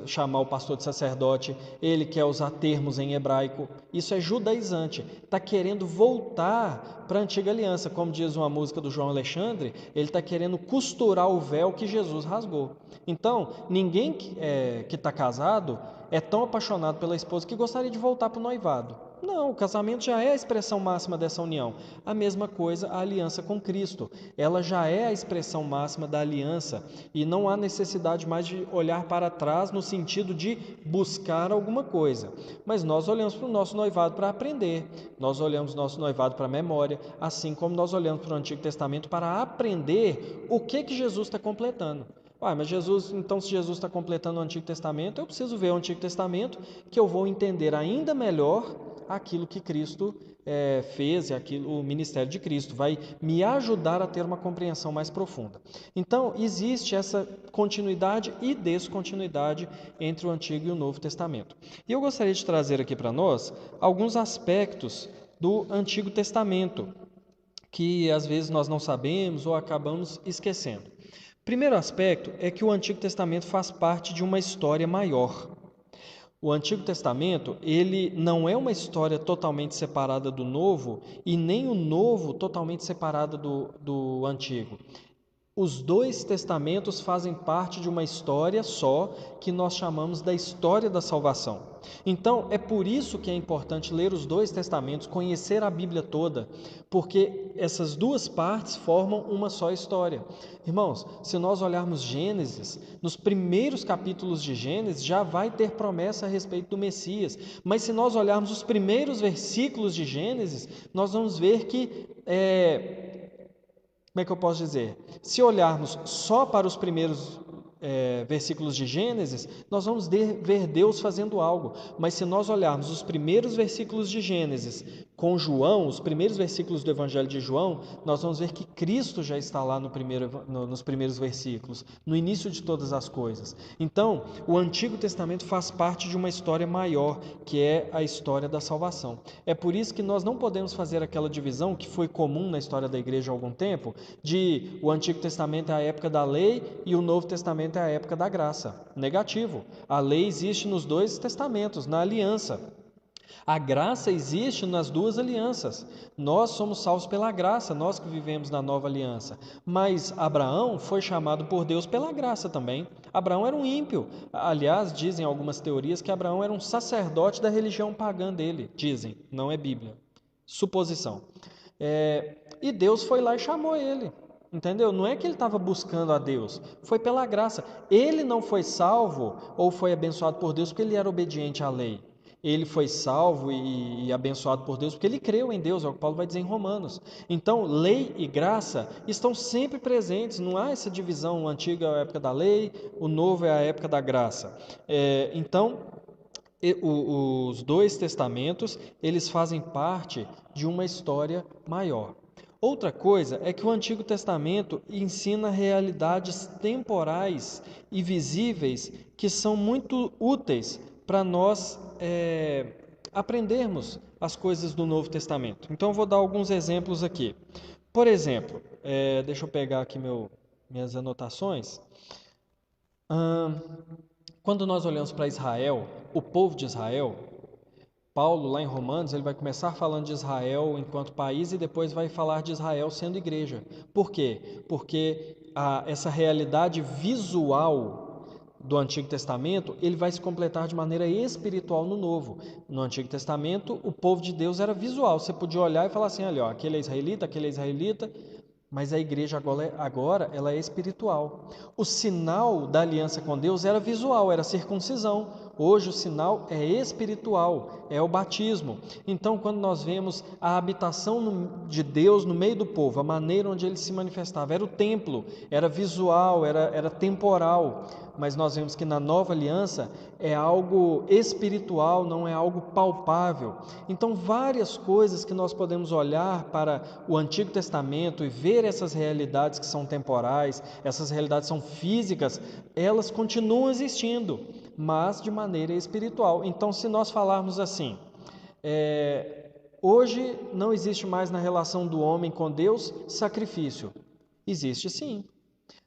chamar o pastor de sacerdote, ele quer usar termos em hebraico. Isso é judaizante. Está querendo voltar para a antiga aliança. Como diz uma música do João Alexandre, ele está querendo costurar o véu que Jesus rasgou. Então, ninguém que está casado é tão apaixonado pela esposa que gostaria de voltar para o noivado. Não, o casamento já é a expressão máxima dessa união. A mesma coisa a aliança com Cristo. Ela já é a expressão máxima da aliança e não há necessidade mais de olhar para trás no sentido de buscar alguma coisa. Mas nós olhamos para o nosso noivado para aprender. Nós olhamos para o nosso noivado para a memória, assim como nós olhamos para o Antigo Testamento para aprender o que Jesus está completando. Mas Jesus, então se Jesus está completando o Antigo Testamento, eu preciso ver o Antigo Testamento que eu vou entender ainda melhor aquilo que Cristo fez, o ministério de Cristo, vai me ajudar a ter uma compreensão mais profunda. Então, existe essa continuidade e descontinuidade entre o Antigo e o Novo Testamento. E eu gostaria de trazer aqui para nós alguns aspectos do Antigo Testamento, que às vezes nós não sabemos ou acabamos esquecendo. Primeiro aspecto é que o Antigo Testamento faz parte de uma história maior. O Antigo Testamento, ele não é uma história totalmente separada do Novo e nem o Novo totalmente separado do Antigo. Os dois testamentos fazem parte de uma história só que nós chamamos da história da salvação. Então, é por isso que é importante ler os dois testamentos, conhecer a Bíblia toda, porque essas duas partes formam uma só história. Irmãos, se nós olharmos Gênesis, nos primeiros capítulos de Gênesis já vai ter promessa a respeito do Messias, mas se nós olharmos os primeiros versículos de Gênesis, nós vamos ver que como é que eu posso dizer? Se olharmos só para os primeiros versículos de Gênesis, nós vamos ver Deus fazendo algo. Mas se nós olharmos os primeiros versículos de Gênesis com João, os primeiros versículos do Evangelho de João, nós vamos ver que Cristo já está lá nos primeiros versículos, no início de todas as coisas. Então, o Antigo Testamento faz parte de uma história maior, que é a história da salvação. É por isso que nós não podemos fazer aquela divisão que foi comum na história da igreja há algum tempo, de o Antigo Testamento é a época da lei e o Novo Testamento é a época da graça. Negativo. A lei existe nos dois testamentos, na aliança. A graça existe nas duas alianças. Nós somos salvos pela graça, nós que vivemos na nova aliança. Mas Abraão foi chamado por Deus pela graça também. Abraão era um ímpio. Aliás, dizem algumas teorias que Abraão era um sacerdote da religião pagã dele. Dizem, não é Bíblia. Suposição. E Deus foi lá e chamou ele. Entendeu? Não é que ele estava buscando a Deus, foi pela graça. Ele não foi salvo ou foi abençoado por Deus porque ele era obediente à lei. ele foi salvo e abençoado por Deus porque ele creu em Deus, é o que Paulo vai dizer em Romanos. Então, lei e graça estão sempre presentes, não há essa divisão, o antigo é a época da lei, o novo é a época da graça. Então, os dois testamentos, eles fazem parte de uma história maior. Outra coisa é que o Antigo Testamento ensina realidades temporais e visíveis que são muito úteis para nós aprendermos as coisas do Novo Testamento. Então, eu vou dar alguns exemplos aqui. Por exemplo, deixa eu pegar aqui minhas anotações. Quando nós olhamos para Israel, o povo de Israel, Paulo, lá em Romanos, ele vai começar falando de Israel enquanto país e depois vai falar de Israel sendo igreja. Por quê? Porque essa realidade visual do Antigo Testamento, ele vai se completar de maneira espiritual no Novo. No Antigo Testamento, o povo de Deus era visual. Você podia olhar e falar assim, olha, ó, aquele é israelita, mas a igreja agora ela é espiritual. O sinal da aliança com Deus era visual, era a circuncisão. Hoje o sinal é espiritual, é o batismo. Então, quando nós vemos a habitação de Deus no meio do povo, a maneira onde ele se manifestava, era o templo, era visual, era temporal. Mas nós vemos que na nova aliança é algo espiritual, não é algo palpável. Então, várias coisas que nós podemos olhar para o Antigo Testamento e ver essas realidades que são temporais, essas realidades são físicas, elas continuam existindo, mas de maneira espiritual. Então, se nós falarmos assim, hoje não existe mais na relação do homem com Deus sacrifício. Existe sim.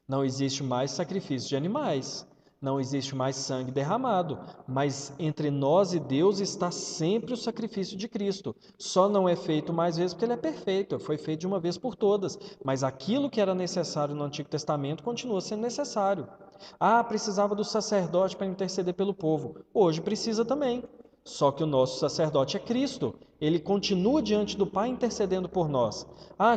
Não existe mais sacrifício de animais, não existe mais sangue derramado, mas entre nós e Deus está sempre o sacrifício de Cristo. Só não é feito mais vezes porque ele é perfeito, foi feito de uma vez por todas, mas aquilo que era necessário no Antigo Testamento continua sendo necessário. Precisava do sacerdote para interceder pelo povo. Hoje precisa também. Só que o nosso sacerdote é Cristo. Ele continua diante do Pai intercedendo por nós.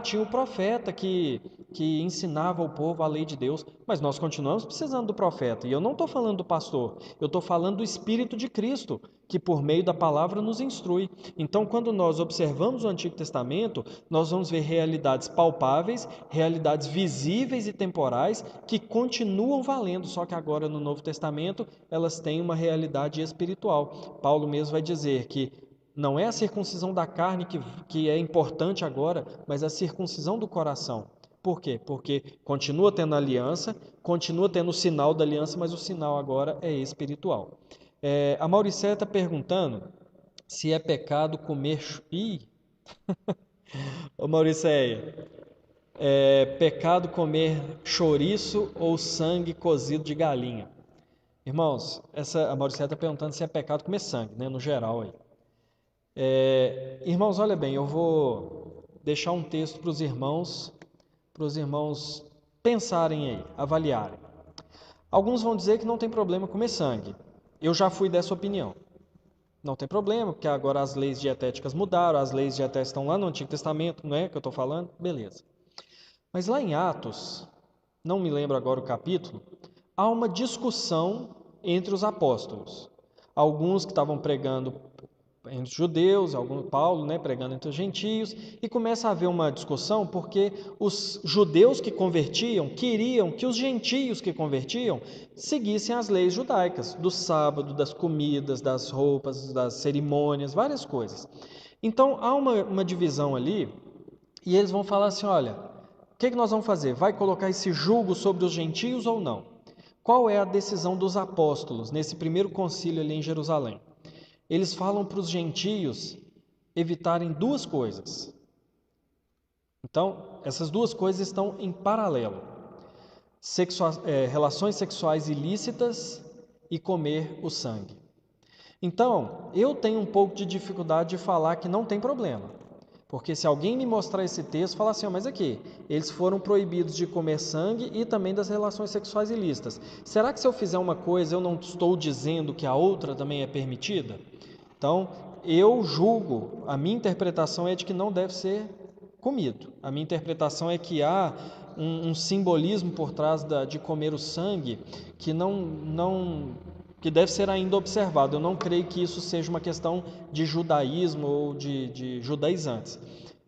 Tinha o profeta que ensinava ao povo a lei de Deus, mas nós continuamos precisando do profeta. E eu não estou falando do pastor, eu estou falando do Espírito de Cristo, que por meio da palavra nos instrui. Então, quando nós observamos o Antigo Testamento, nós vamos ver realidades palpáveis, realidades visíveis e temporais que continuam valendo, só que agora no Novo Testamento elas têm uma realidade espiritual. Paulo mesmo vai dizer que não é a circuncisão da carne que é importante agora, mas a circuncisão do coração. Por quê? Porque continua tendo aliança, continua tendo o sinal da aliança, mas o sinal agora é espiritual. A Mauricéia está perguntando se é pecado comer... Ô Mauricéia, é pecado comer chouriço ou sangue cozido de galinha? Irmãos, a Mauricéia está perguntando se é pecado comer sangue, né, no geral aí. Irmãos, olha bem, eu vou deixar um texto para os irmãos pensarem aí, avaliarem. Alguns vão dizer que não tem problema comer sangue. Eu já fui dessa opinião. Não tem problema, porque agora as leis dietéticas mudaram, as leis dietéticas estão lá no Antigo Testamento, não é que eu estou falando? Beleza. Mas lá em Atos, não me lembro agora o capítulo, há uma discussão entre os apóstolos. Alguns que estavam pregando entre os judeus, Paulo, né, pregando entre os gentios, e começa a haver uma discussão porque os judeus que convertiam queriam que os gentios que convertiam seguissem as leis judaicas, do sábado, das comidas, das roupas, das cerimônias, várias coisas. Então há uma divisão ali, e eles vão falar assim, olha, o que nós vamos fazer? Vai colocar esse jugo sobre os gentios ou não? Qual é a decisão dos apóstolos nesse primeiro concílio ali em Jerusalém? Eles falam para os gentios evitarem duas coisas. Então, essas duas coisas estão em paralelo. Relações sexuais ilícitas e comer o sangue. Então, eu tenho um pouco de dificuldade de falar que não tem problema. Porque se alguém me mostrar esse texto, falar assim, mas aqui, eles foram proibidos de comer sangue e também das relações sexuais ilícitas. Será que se eu fizer uma coisa, eu não estou dizendo que a outra também é permitida? Então, eu julgo, a minha interpretação é de que não deve ser comido. A minha interpretação é que há um simbolismo por trás de comer o sangue que que deve ser ainda observado. Eu não creio que isso seja uma questão de judaísmo ou de judaizantes.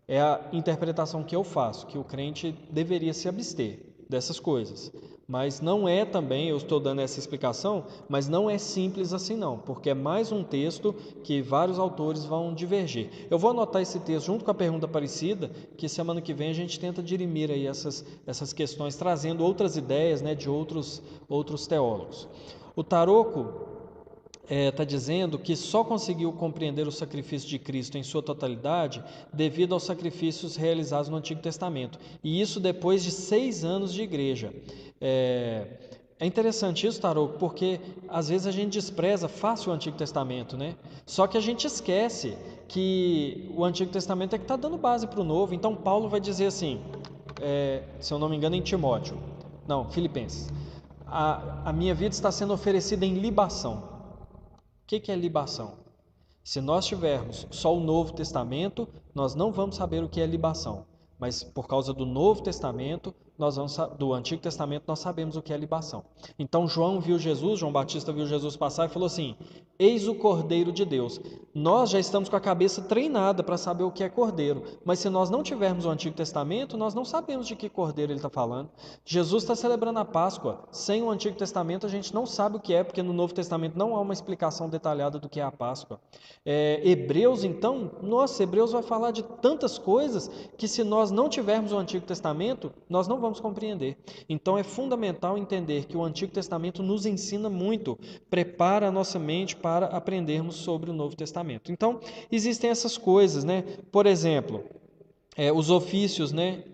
É a interpretação que eu faço, que o crente deveria se abster dessas coisas. Mas não é também, eu estou dando essa explicação, mas não é simples assim não, porque é mais um texto que vários autores vão divergir. Eu vou anotar esse texto junto com a pergunta parecida, que semana que vem a gente tenta dirimir aí essas questões, trazendo outras ideias, né, de outros teólogos. O Taroco está dizendo que só conseguiu compreender o sacrifício de Cristo em sua totalidade devido aos sacrifícios realizados no Antigo Testamento. E isso depois de 6 anos de igreja. É interessante isso, Tarouco, porque às vezes a gente despreza fácil o Antigo Testamento, né? Só que a gente esquece que o Antigo Testamento é que está dando base para o Novo. Então Paulo vai dizer assim, se eu não me engano em Timóteo, não, Filipenses, a minha vida está sendo oferecida em libação. O que é libação? Se nós tivermos só o Novo Testamento, nós não vamos saber o que é libação. Mas por causa do Novo Testamento, do Antigo Testamento, nós sabemos o que é libação. Então João Batista viu Jesus passar e falou assim: eis o Cordeiro de Deus. Nós já estamos com a cabeça treinada para saber o que é Cordeiro, mas se nós não tivermos o Antigo Testamento, nós não sabemos de que Cordeiro ele está falando. Jesus está celebrando a Páscoa. Sem o Antigo Testamento a gente não sabe o que é, porque no Novo Testamento não há uma explicação detalhada do que é a Páscoa. Hebreus então, Hebreus vai falar de tantas coisas que se nós não tivermos o Antigo Testamento, nós não vamos compreender. Então é fundamental entender que o Antigo Testamento nos ensina muito, prepara a nossa mente para aprendermos sobre o Novo Testamento. Então, existem essas coisas, né? Por exemplo, os ofícios, né?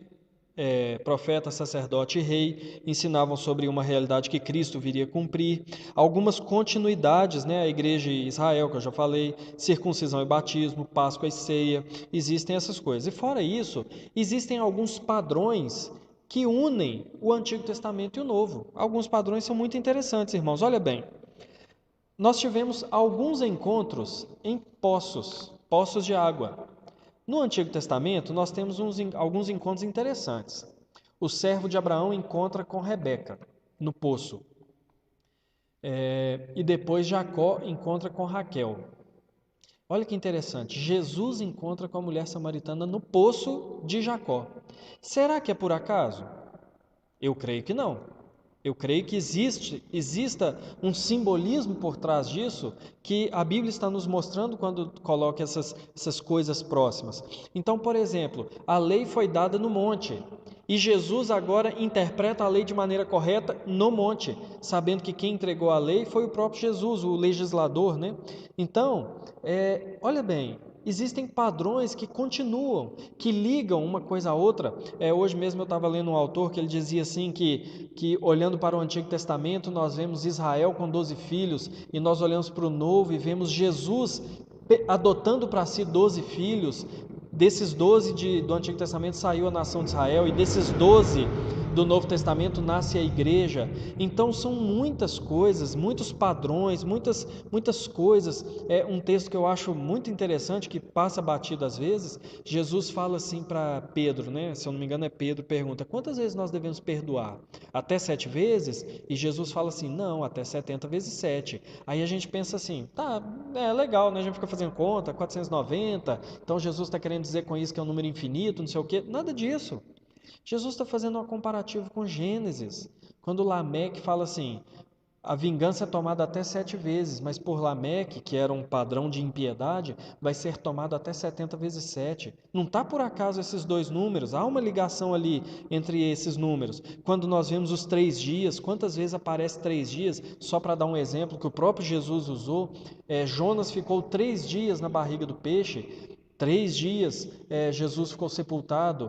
Profeta, sacerdote e rei ensinavam sobre uma realidade que Cristo viria cumprir, algumas continuidades, né? A igreja de Israel, que eu já falei, circuncisão e batismo, Páscoa e ceia, existem essas coisas. E fora isso, existem alguns padrões que unem o Antigo Testamento e o Novo. Alguns padrões são muito interessantes, irmãos. Olha bem, nós tivemos alguns encontros em poços de água. No Antigo Testamento, nós temos alguns encontros interessantes. O servo de Abraão encontra com Rebeca no poço. E depois Jacó encontra com Raquel. Olha que interessante. Jesus encontra com a mulher samaritana no poço de Jacó. Será que é por acaso? Eu creio que não. Eu creio que exista um simbolismo por trás disso que a Bíblia está nos mostrando quando coloca essas coisas próximas. Então, por exemplo, a lei foi dada no monte e Jesus agora interpreta a lei de maneira correta no monte, sabendo que quem entregou a lei foi o próprio Jesus, o legislador, né? Então, olha bem, existem padrões que continuam, que ligam uma coisa à outra. Hoje mesmo eu estava lendo um autor que ele dizia assim que olhando para o Antigo Testamento nós vemos Israel com 12 filhos e nós olhamos para o Novo e vemos Jesus adotando para si 12 filhos. Desses 12 do Antigo Testamento saiu a nação de Israel e desses 12 do Novo Testamento nasce a igreja. Então são muitas coisas, muitos padrões, muitas coisas. É um texto que eu acho muito interessante, que passa batido às vezes. Jesus fala assim para Pedro, né? Se eu não me engano é Pedro, pergunta: quantas vezes nós devemos perdoar? Até 7 vezes? E Jesus fala assim: não, até 70 vezes 7. Aí a gente pensa assim, tá, legal, né? A gente fica fazendo conta, 490, então Jesus está querendo dizer com isso que é um número infinito, não sei o quê. Nada disso. Jesus está fazendo um comparativo com Gênesis, quando Lameque fala assim: a vingança é tomada até 7 vezes, mas por Lameque, que era um padrão de impiedade, vai ser tomado até 70 vezes 7. Não está por acaso esses dois números, há uma ligação ali entre esses números. Quando nós vemos os 3 dias, quantas vezes aparece 3 dias? Só para dar um exemplo que o próprio Jesus usou, Jonas ficou 3 dias na barriga do peixe, 3 dias Jesus ficou sepultado.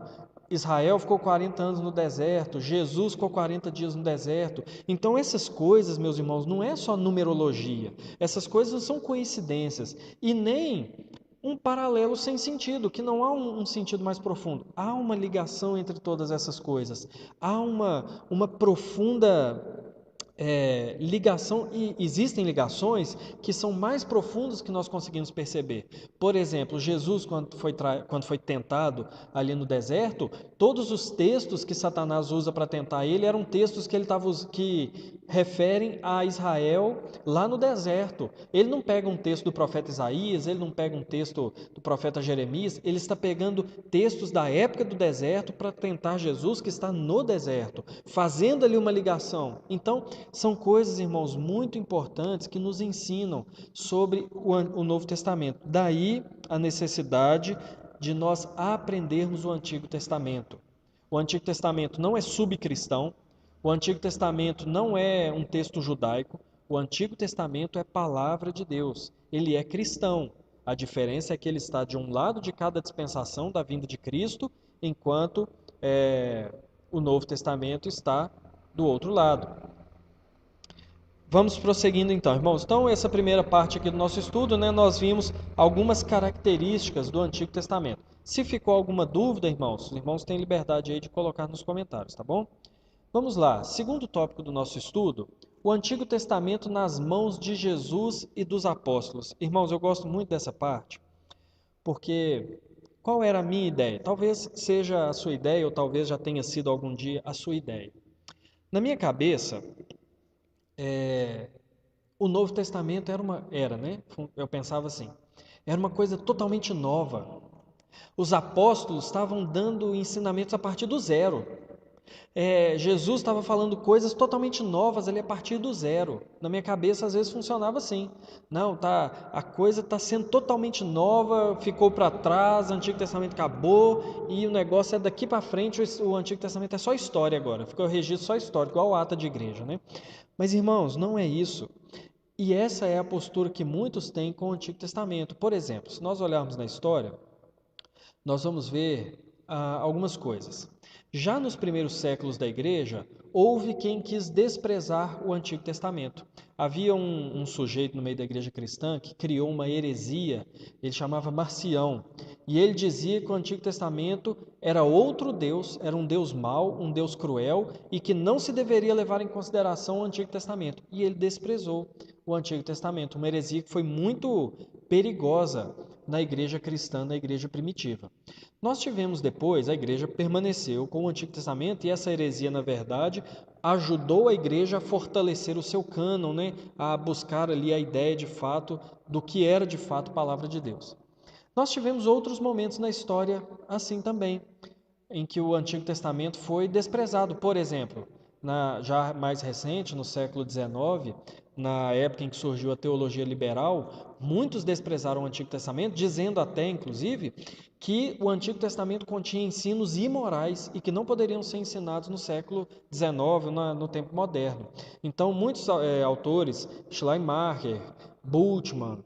Israel ficou 40 anos no deserto, Jesus ficou 40 dias no deserto. Então essas coisas, meus irmãos, não é só numerologia. Essas coisas não são coincidências e nem um paralelo sem sentido, que não há um sentido mais profundo. Há uma ligação entre todas essas coisas. Há uma profunda ligação, e existem ligações que são mais profundas que nós conseguimos perceber. Por exemplo, Jesus, quando foi tentado ali no deserto, todos os textos que Satanás usa para tentar ele eram textos que referem a Israel lá no deserto. Ele não pega um texto do profeta Isaías, ele não pega um texto do profeta Jeremias, ele está pegando textos da época do deserto para tentar Jesus que está no deserto, fazendo ali uma ligação. Então, são coisas, irmãos, muito importantes que nos ensinam sobre o Novo Testamento. Daí a necessidade de nós aprendermos o Antigo Testamento. O Antigo Testamento não é subcristão, o Antigo Testamento não é um texto judaico, o Antigo Testamento é palavra de Deus, ele é cristão. A diferença é que ele está de um lado de cada dispensação da vinda de Cristo, enquanto o Novo Testamento está do outro lado. Vamos prosseguindo então, irmãos. Então, essa primeira parte aqui do nosso estudo, nós vimos algumas características do Antigo Testamento. Se ficou alguma dúvida, irmãos, os irmãos têm liberdade aí de colocar nos comentários, tá bom? Vamos lá, segundo tópico do nosso estudo, o Antigo Testamento nas mãos de Jesus e dos apóstolos. Irmãos, eu gosto muito dessa parte, porque qual era a minha ideia? Talvez seja a sua ideia, ou talvez já tenha sido algum dia a sua ideia. Na minha cabeça, o Novo Testamento eu pensava assim, era uma coisa totalmente nova. Os apóstolos estavam dando ensinamentos a partir do zero. Jesus estava falando coisas totalmente novas ali a partir do zero. Na minha cabeça, às vezes, funcionava assim. Não, a coisa está sendo totalmente nova, ficou para trás, o Antigo Testamento acabou e o negócio é daqui para frente, o Antigo Testamento é só história agora. Ficou o registro só histórico, igual ata de igreja, né? Mas, irmãos, não é isso. E essa é a postura que muitos têm com o Antigo Testamento. Por exemplo, se nós olharmos na história, nós vamos ver algumas coisas. Já nos primeiros séculos da igreja, houve quem quis desprezar o Antigo Testamento. Havia um sujeito no meio da igreja cristã que criou uma heresia, ele chamava Marcião, e ele dizia que o Antigo Testamento era outro Deus, era um Deus mau, um Deus cruel, e que não se deveria levar em consideração o Antigo Testamento. E ele desprezou o Antigo Testamento, uma heresia que foi muito perigosa na igreja cristã, na igreja primitiva. Nós tivemos depois, a igreja permaneceu com o Antigo Testamento e essa heresia, na verdade, ajudou a igreja a fortalecer o seu cânon, a buscar ali a ideia de fato do que era de fato a palavra de Deus. Nós tivemos outros momentos na história assim também, em que o Antigo Testamento foi desprezado. Por exemplo, já mais recente, no século XIX, na época em que surgiu a teologia liberal, muitos desprezaram o Antigo Testamento, dizendo até, inclusive, que o Antigo Testamento continha ensinos imorais e que não poderiam ser ensinados no século XIX, no tempo moderno. Então, muitos autores, Schleiermacher, Bultmann,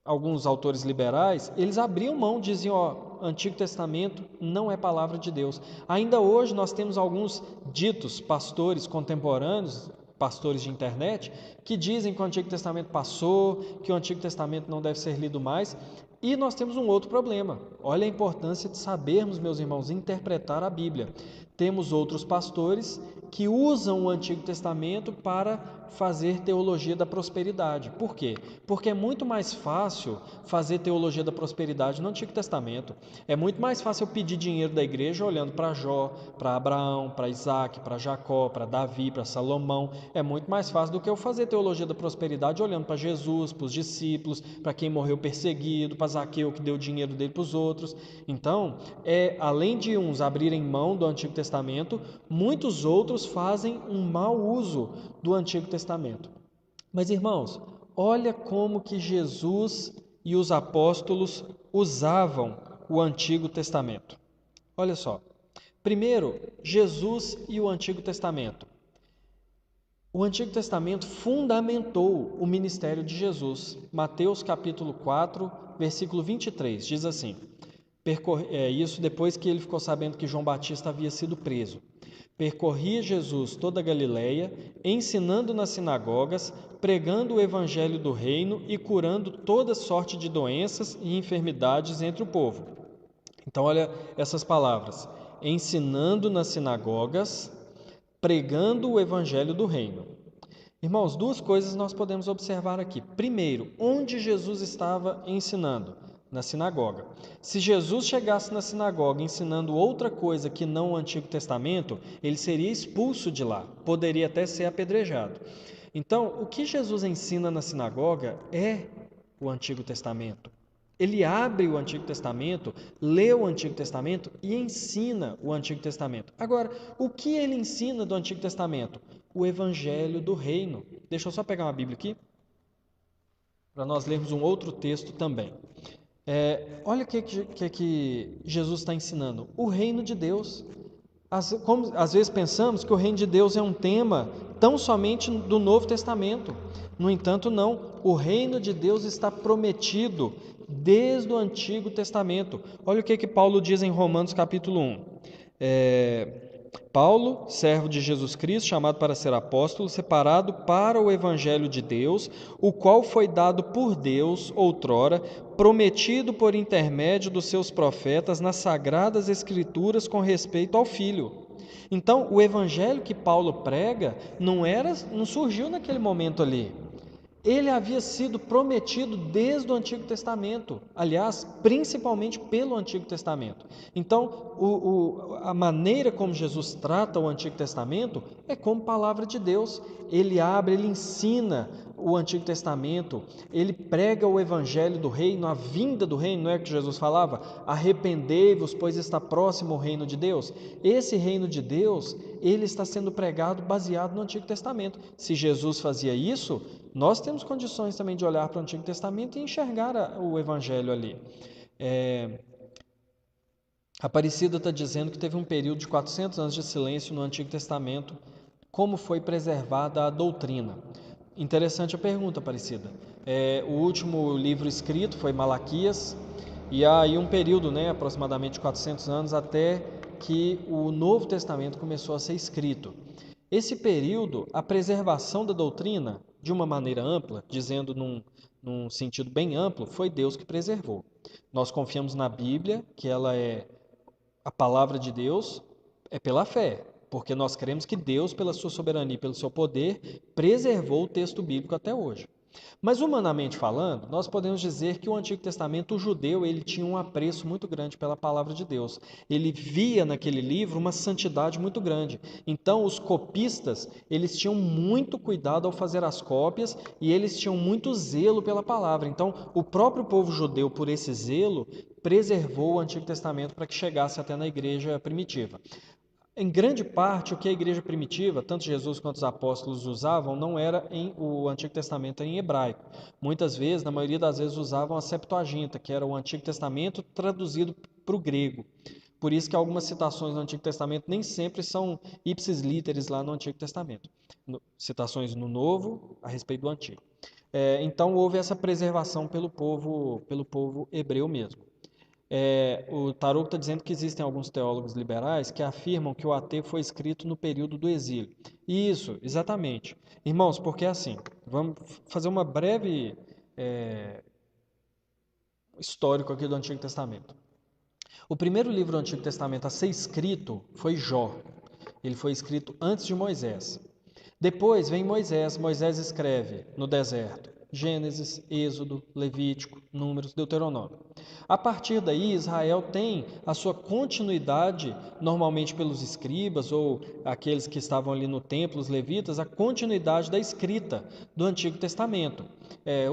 alguns autores liberais, eles abriam mão, diziam, Antigo Testamento não é palavra de Deus. Ainda hoje nós temos alguns ditos pastores contemporâneos, pastores de internet, que dizem que o Antigo Testamento passou, que o Antigo Testamento não deve ser lido mais. E nós temos um outro problema. Olha a importância de sabermos, meus irmãos, interpretar a Bíblia. Temos outros pastores que usam o Antigo Testamento para fazer teologia da prosperidade. Por quê? Porque é muito mais fácil fazer teologia da prosperidade no Antigo Testamento. É muito mais fácil eu pedir dinheiro da igreja olhando para Jó, para Abraão, para Isaac, para Jacó, para Davi, para Salomão. É muito mais fácil do que eu fazer teologia da prosperidade olhando para Jesus, para os discípulos, para quem morreu perseguido, para Zaqueu que deu o dinheiro dele para os outros. Então, além de uns abrirem mão do Antigo Testamento, muitos outros fazem um mau uso do Antigo Testamento. Mas, irmãos, olha como que Jesus e os apóstolos usavam o Antigo Testamento. Olha só. Primeiro, Jesus e o Antigo Testamento. O Antigo Testamento fundamentou o ministério de Jesus. Mateus capítulo 4, versículo 23, diz assim, isso depois que ele ficou sabendo que João Batista havia sido preso. Percorria Jesus toda a Galileia, ensinando nas sinagogas, pregando o evangelho do reino e curando toda sorte de doenças e enfermidades entre o povo. Então, olha essas palavras. Ensinando nas sinagogas, pregando o evangelho do reino. Irmãos, duas coisas nós podemos observar aqui. Primeiro, onde Jesus estava ensinando? na sinagoga. Se Jesus chegasse na sinagoga ensinando outra coisa que não o Antigo Testamento, ele seria expulso de lá, poderia até ser apedrejado. Então, o que Jesus ensina na sinagoga é o Antigo Testamento. Ele abre o Antigo Testamento, lê o Antigo Testamento e ensina o Antigo Testamento. Agora, o que ele ensina do Antigo Testamento? O Evangelho do Reino. Deixa eu só pegar uma Bíblia aqui, para nós lermos um outro texto também. Olha o que Jesus está ensinando. O reino de Deus. Às vezes pensamos que o reino de Deus é um tema tão somente do Novo Testamento. No entanto, não. O reino de Deus está prometido desde o Antigo Testamento. Olha o que Paulo diz em Romanos capítulo 1. Paulo, servo de Jesus Cristo, chamado para ser apóstolo, separado para o evangelho de Deus, o qual foi dado por Deus outrora, prometido por intermédio dos seus profetas nas sagradas escrituras com respeito ao Filho. Então, o evangelho que Paulo prega não surgiu naquele momento ali. Ele havia sido prometido desde o Antigo Testamento, aliás, principalmente pelo Antigo Testamento. Então, a maneira como Jesus trata o Antigo Testamento é como palavra de Deus. Ele abre, ele ensina o Antigo Testamento, ele prega o Evangelho do Reino, a vinda do Reino, não é que Jesus falava? Arrependei-vos, pois está próximo o Reino de Deus. Esse Reino de Deus, ele está sendo pregado baseado no Antigo Testamento. Se Jesus fazia isso, nós temos condições também de olhar para o Antigo Testamento e enxergar o Evangelho ali. Aparecida está dizendo que teve um período de 400 anos de silêncio no Antigo Testamento. Como foi preservada a doutrina? Interessante a pergunta, Aparecida. O último livro escrito foi Malaquias, e há aí um período, aproximadamente 400 anos, até que o Novo Testamento começou a ser escrito. Esse período, a preservação da doutrina, de uma maneira ampla, dizendo num sentido bem amplo, foi Deus que preservou. Nós confiamos na Bíblia, que ela é a palavra de Deus, é pela fé, porque nós cremos que Deus, pela sua soberania e pelo seu poder, preservou o texto bíblico até hoje. Mas humanamente falando, nós podemos dizer que o Antigo Testamento, o judeu, ele tinha um apreço muito grande pela palavra de Deus. Ele via naquele livro uma santidade muito grande. Então, os copistas, eles tinham muito cuidado ao fazer as cópias e eles tinham muito zelo pela palavra. Então, o próprio povo judeu, por esse zelo, preservou o Antigo Testamento para que chegasse até na igreja primitiva. Em grande parte, o que a igreja primitiva, tanto Jesus quanto os apóstolos usavam, não era o Antigo Testamento em hebraico. Muitas vezes, na maioria das vezes, usavam a Septuaginta, que era o Antigo Testamento traduzido para o grego. Por isso que algumas citações do Antigo Testamento nem sempre são ipsis literis lá no Antigo Testamento. Citações no Novo a respeito do Antigo. Então, houve essa preservação pelo povo hebreu mesmo. O Tarok está dizendo que existem alguns teólogos liberais que afirmam que o AT foi escrito no período do exílio. Isso, exatamente. Irmãos, porque assim, vamos fazer uma breve histórico aqui do Antigo Testamento. O primeiro livro do Antigo Testamento a ser escrito foi Jó. Ele foi escrito antes de Moisés. Depois vem Moisés. Moisés escreve no deserto Gênesis, Êxodo, Levítico, Números, Deuteronômio. A partir daí, Israel tem a sua continuidade, normalmente pelos escribas ou aqueles que estavam ali no templo, os levitas, a continuidade da escrita do Antigo Testamento.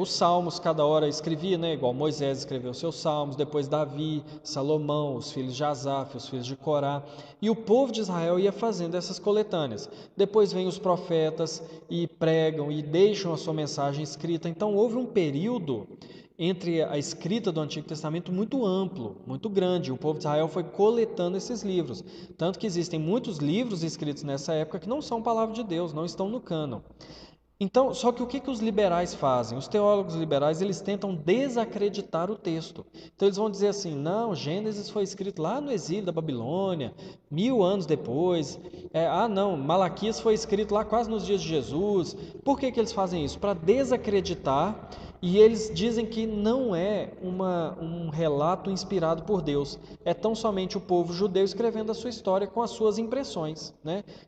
Os salmos, cada hora escrevia, igual Moisés escreveu seus salmos, depois Davi, Salomão, os filhos de Asaf, os filhos de Corá, e o povo de Israel ia fazendo essas coletâneas. Depois vêm os profetas e pregam e deixam a sua mensagem escrita. Então houve um período entre a escrita do Antigo Testamento muito amplo, muito grande. O povo de Israel foi coletando esses livros. Tanto que existem muitos livros escritos nessa época que não são palavra de Deus, não estão no cânon. Então, só que o que os liberais fazem? Os teólogos liberais, eles tentam desacreditar o texto. Então, eles vão dizer assim, não, Gênesis foi escrito lá no exílio da Babilônia, 1000 anos depois. Não, Malaquias foi escrito lá quase nos dias de Jesus. Por que eles fazem isso? Para desacreditar, e eles dizem que não é um relato inspirado por Deus. É tão somente o povo judeu escrevendo a sua história com as suas impressões,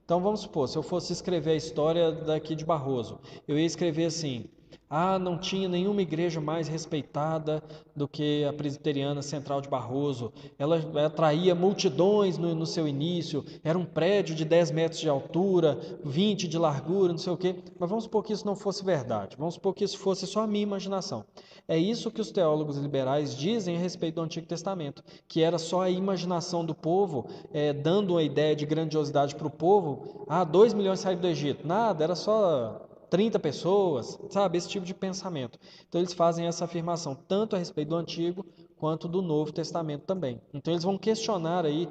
Então, vamos supor, se eu fosse escrever a história daqui de Barroso, eu ia escrever assim, Ah, não tinha nenhuma igreja mais respeitada do que a Presbiteriana Central de Barroso. Ela atraía multidões no seu início, era um prédio de 10 metros de altura, 20 de largura, não sei o quê. Mas vamos supor que isso não fosse verdade, vamos supor que isso fosse só a minha imaginação. É isso que os teólogos liberais dizem a respeito do Antigo Testamento, que era só a imaginação do povo, dando uma ideia de grandiosidade para o povo. Ah, 2 milhões saíram do Egito. Nada, era só 30 pessoas, sabe? Esse tipo de pensamento. Então eles fazem essa afirmação tanto a respeito do Antigo quanto do Novo Testamento também. Então eles vão questionar aí,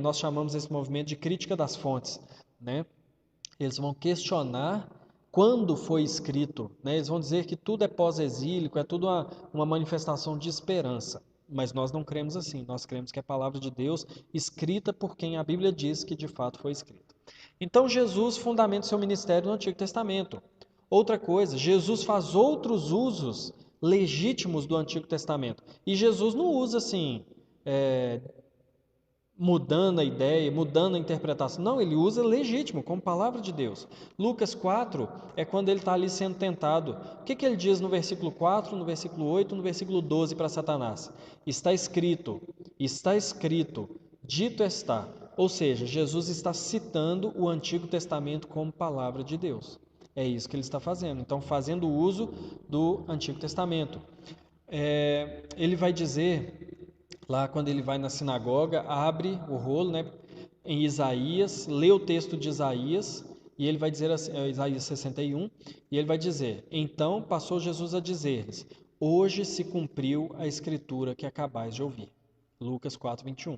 nós chamamos esse movimento de crítica das fontes, né? Eles vão questionar quando foi escrito, né? Eles vão dizer que tudo é pós-exílico, é tudo uma manifestação de esperança. Mas nós não cremos assim, nós cremos que é a palavra de Deus escrita por quem a Bíblia diz que de fato foi escrita. Então Jesus fundamenta seu ministério no Antigo Testamento. Outra coisa, Jesus faz outros usos legítimos do Antigo Testamento. E Jesus não usa assim, é, mudando a ideia, mudando a interpretação. Não, ele usa legítimo, como palavra de Deus. Lucas 4 é quando ele está ali sendo tentado. O que ele diz no versículo 4, no versículo 8, no versículo 12 para Satanás? Está escrito, dito está. Ou seja, Jesus está citando o Antigo Testamento como palavra de Deus. É isso que ele está fazendo. Então, fazendo uso do Antigo Testamento. Ele vai dizer, lá quando ele vai na sinagoga, abre o rolo, né, em Isaías, lê o texto de Isaías, e ele vai dizer assim, Isaías 61, e ele vai dizer: Então passou Jesus a dizer-lhes: Hoje se cumpriu a escritura que acabais de ouvir. Lucas 4, 21.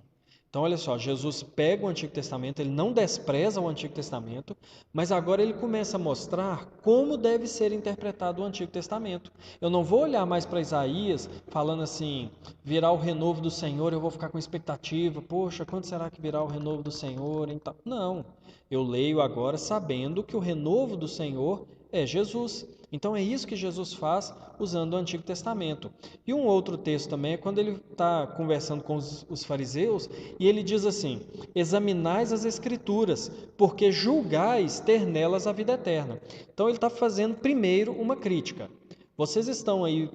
Então, olha só, Jesus pega o Antigo Testamento, ele não despreza o Antigo Testamento, mas agora ele começa a mostrar como deve ser interpretado o Antigo Testamento. Eu não vou olhar mais para Isaías falando assim, virá o renovo do Senhor, eu vou ficar com expectativa, poxa, quando será que virá o renovo do Senhor? Então, não, eu leio agora sabendo que o renovo do Senhor é Jesus. Então é isso que Jesus faz usando o Antigo Testamento. E um outro texto também é quando ele está conversando com os fariseus e ele diz assim: Examinais as Escrituras, porque julgais ter nelas a vida eterna. Então ele está fazendo primeiro uma crítica. Vocês estão aí,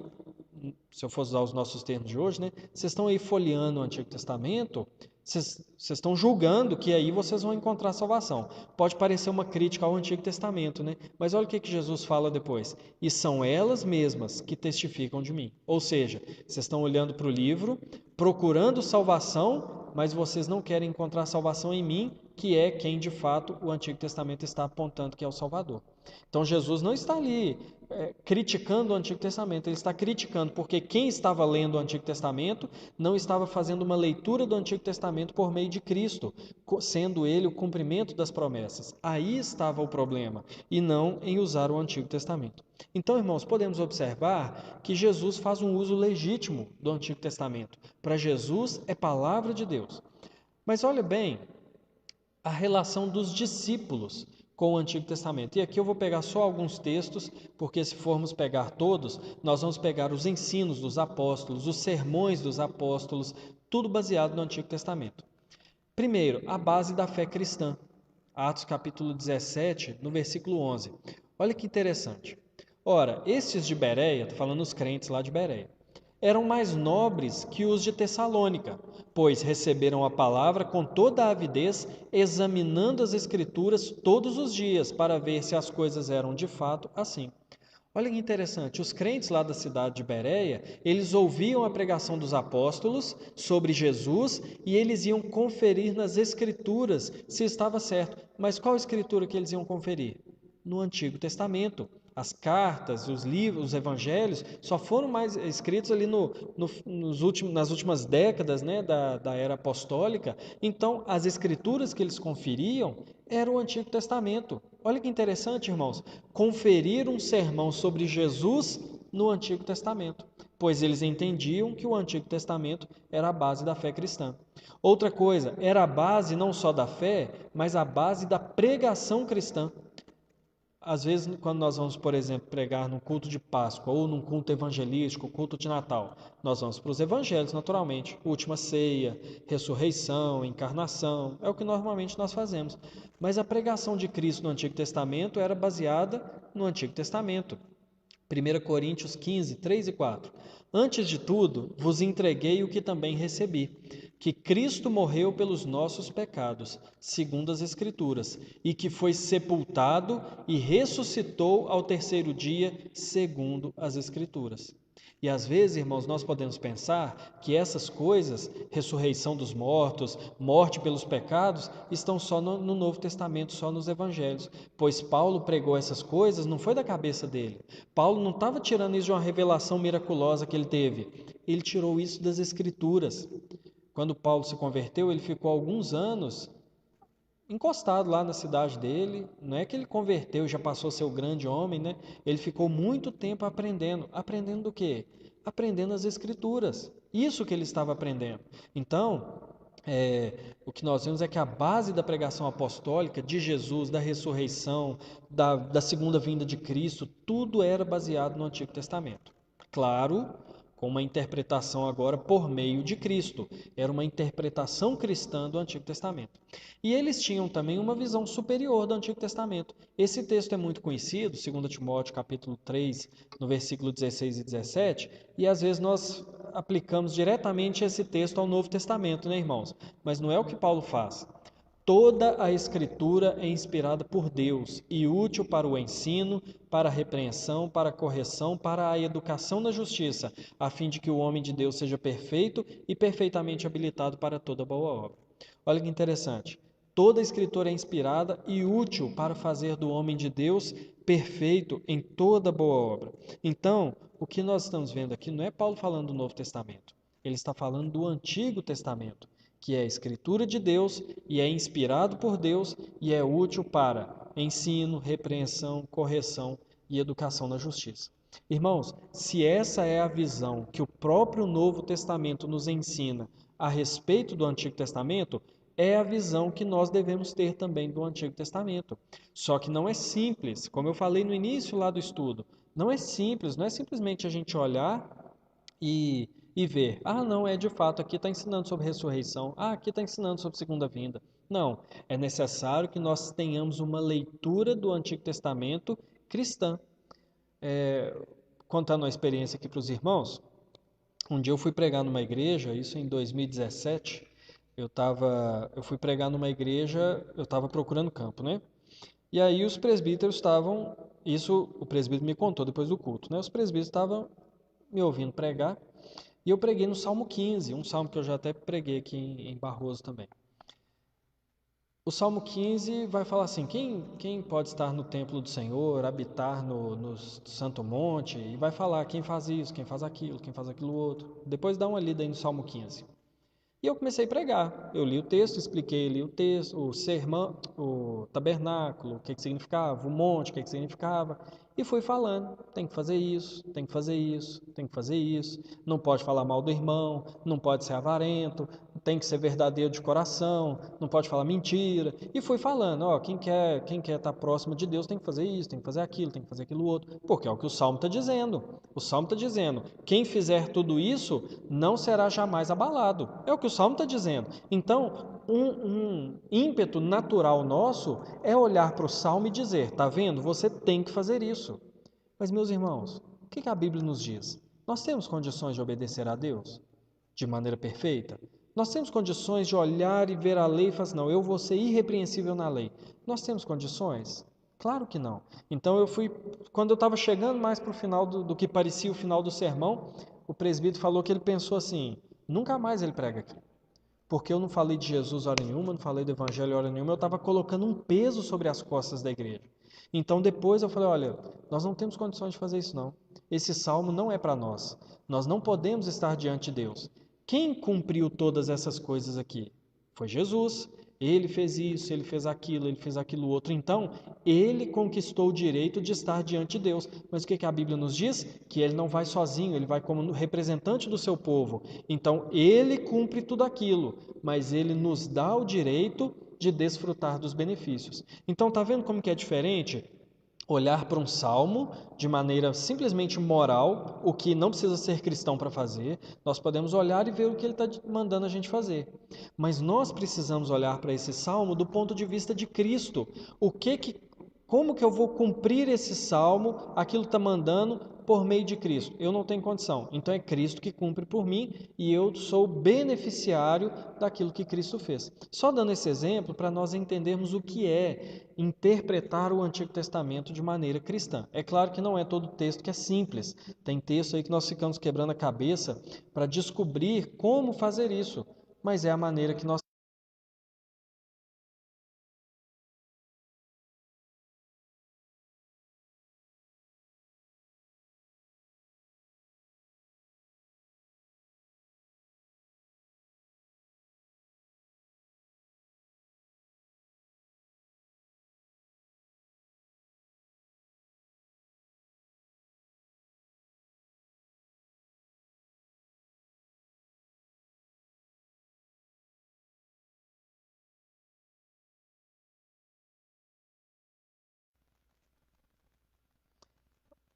se eu fosse usar os nossos termos de hoje, né? Vocês estão aí folheando o Antigo Testamento, vocês estão julgando que aí vocês vão encontrar salvação. Pode parecer uma crítica ao Antigo Testamento, né? Mas olha o que Jesus fala depois. E são elas mesmas que testificam de mim. Ou seja, vocês estão olhando para o livro, procurando salvação, mas vocês não querem encontrar salvação em mim, que é quem de fato o Antigo Testamento está apontando que é o Salvador. Então Jesus não está ali criticando o Antigo Testamento, ele está criticando porque quem estava lendo o Antigo Testamento não estava fazendo uma leitura do Antigo Testamento por meio de Cristo, sendo ele o cumprimento das promessas. Aí estava o problema, e não em usar o Antigo Testamento. Então, irmãos, podemos observar que Jesus faz um uso legítimo do Antigo Testamento. Para Jesus é palavra de Deus. Mas olha bem, a relação dos discípulos com o Antigo Testamento. E aqui eu vou pegar só alguns textos, porque se formos pegar todos, nós vamos pegar os ensinos dos apóstolos, os sermões dos apóstolos, tudo baseado no Antigo Testamento. Primeiro, a base da fé cristã. Atos capítulo 17, no versículo 11. Olha que interessante. Ora, estes de Bereia, estou falando os crentes lá de Bereia, eram mais nobres que os de Tessalônica, pois receberam a palavra com toda a avidez, examinando as Escrituras todos os dias, para ver se as coisas eram de fato assim. Olha que interessante, os crentes lá da cidade de Bereia, eles ouviam a pregação dos apóstolos sobre Jesus e eles iam conferir nas Escrituras se estava certo. Mas qual escritura que eles iam conferir? No Antigo Testamento. As cartas, os livros, os evangelhos só foram mais escritos ali nas últimas décadas, né, da era apostólica. Então, as escrituras que eles conferiam era o Antigo Testamento. Olha que interessante, irmãos, conferir um sermão sobre Jesus no Antigo Testamento, pois eles entendiam que o Antigo Testamento era a base da fé cristã. Outra coisa, era a base não só da fé, mas a base da pregação cristã. Às vezes, quando nós vamos, por exemplo, pregar num culto de Páscoa ou num culto evangelístico, culto de Natal, nós vamos para os evangelhos, naturalmente. Última ceia, ressurreição, encarnação, é o que normalmente nós fazemos. Mas a pregação de Cristo no Antigo Testamento era baseada no Antigo Testamento. 1 Coríntios 15, 3 e 4. Antes de tudo, vos entreguei o que também recebi, que Cristo morreu pelos nossos pecados, segundo as Escrituras, e que foi sepultado e ressuscitou ao terceiro dia, segundo as Escrituras. E às vezes, irmãos, nós podemos pensar que essas coisas, ressurreição dos mortos, morte pelos pecados, estão só no Novo Testamento, só nos Evangelhos. Pois Paulo pregou essas coisas, não foi da cabeça dele. Paulo não estava tirando isso de uma revelação miraculosa que ele teve. Ele tirou isso das Escrituras. Quando Paulo se converteu, ele ficou alguns anos encostado lá na cidade dele. Não é que ele converteu e já passou a ser o grande homem, né? Ele ficou muito tempo aprendendo. Aprendendo do quê? Aprendendo as Escrituras. Isso que ele estava aprendendo. Então, o que nós vemos é que a base da pregação apostólica de Jesus, da ressurreição, da segunda vinda de Cristo, tudo era baseado no Antigo Testamento. Claro, com uma interpretação agora por meio de Cristo. Era uma interpretação cristã do Antigo Testamento. E eles tinham também uma visão superior do Antigo Testamento. Esse texto é muito conhecido, 2 Timóteo capítulo 3, no versículo 16 e 17, e às vezes nós aplicamos diretamente esse texto ao Novo Testamento, né, irmãos? Mas não é o que Paulo faz. Toda a Escritura é inspirada por Deus e útil para o ensino, para a repreensão, para a correção, para a educação na justiça, a fim de que o homem de Deus seja perfeito e perfeitamente habilitado para toda boa obra. Olha que interessante. Toda a Escritura é inspirada e útil para fazer do homem de Deus perfeito em toda boa obra. Então, o que nós estamos vendo aqui não é Paulo falando do Novo Testamento. Ele está falando do Antigo Testamento, que é a Escritura de Deus e é inspirado por Deus e é útil para ensino, repreensão, correção e educação na justiça. Irmãos, se essa é a visão que o próprio Novo Testamento nos ensina a respeito do Antigo Testamento, é a visão que nós devemos ter também do Antigo Testamento. Só que não é simples, como eu falei no início lá do estudo, não é simples, não é simplesmente a gente olhar e ver, não, de fato, aqui está ensinando sobre ressurreição, aqui está ensinando sobre segunda vinda. Não, é necessário que nós tenhamos uma leitura do Antigo Testamento cristã. Contando uma experiência aqui para os irmãos, um dia eu fui pregar numa igreja, isso em 2017, eu fui pregar numa igreja, eu estava procurando campo, né? E aí os presbíteros estavam, isso o presbítero me contou depois do culto, né? Os presbíteros estavam me ouvindo pregar, e eu preguei no Salmo 15, um salmo que eu já até preguei aqui em Barroso também. O Salmo 15 vai falar assim, quem pode estar no templo do Senhor, habitar no Santo Monte, e vai falar quem faz isso, quem faz aquilo outro. Depois dá uma lida aí no Salmo 15. E eu comecei a pregar. Eu li o texto, expliquei ali o texto, o sermão, o tabernáculo, o que significava, o monte, o que significava, e fui falando. Tem que fazer isso, tem que fazer isso, tem que fazer isso. Não pode falar mal do irmão, não pode ser avarento, tem que ser verdadeiro de coração, não pode falar mentira. E fui falando, quem quer estar próximo de Deus tem que fazer isso, tem que fazer aquilo outro, porque é o que o Salmo está dizendo. O Salmo está dizendo, quem fizer tudo isso não será jamais abalado. É o que o Salmo está dizendo. Então, um ímpeto natural nosso é olhar para o Salmo e dizer, tá vendo? Você tem que fazer isso. Mas, meus irmãos, o que a Bíblia nos diz? Nós temos condições de obedecer a Deus de maneira perfeita? Nós temos condições de olhar e ver a lei e falar assim, não, eu vou ser irrepreensível na lei. Nós temos condições? Claro que não. Então quando eu estava chegando mais para o final do que parecia o final do sermão, o presbítero falou que ele pensou assim, nunca mais ele prega aqui. Porque eu não falei de Jesus hora nenhuma, não falei do Evangelho hora nenhuma, eu estava colocando um peso sobre as costas da igreja. Então depois eu falei, olha, nós não temos condições de fazer isso não. Esse salmo não é para nós. Nós não podemos estar diante de Deus. Quem cumpriu todas essas coisas aqui? Foi Jesus. Ele fez isso, ele fez aquilo outro. Então, ele conquistou o direito de estar diante de Deus. Mas o que a Bíblia nos diz? Que ele não vai sozinho, ele vai como representante do seu povo. Então, ele cumpre tudo aquilo, mas ele nos dá o direito de desfrutar dos benefícios. Então, tá vendo como que é diferente? Olhar para um salmo de maneira simplesmente moral, o que não precisa ser cristão para fazer, nós podemos olhar e ver o que ele está mandando a gente fazer. Mas nós precisamos olhar para esse salmo do ponto de vista de Cristo. Como que eu vou cumprir esse salmo, aquilo que está mandando, por meio de Cristo. Eu não tenho condição. Então é Cristo que cumpre por mim e eu sou beneficiário daquilo que Cristo fez. Só dando esse exemplo para nós entendermos o que é interpretar o Antigo Testamento de maneira cristã. É claro que não é todo texto que é simples. Tem texto aí que nós ficamos quebrando a cabeça para descobrir como fazer isso, mas é a maneira que nós.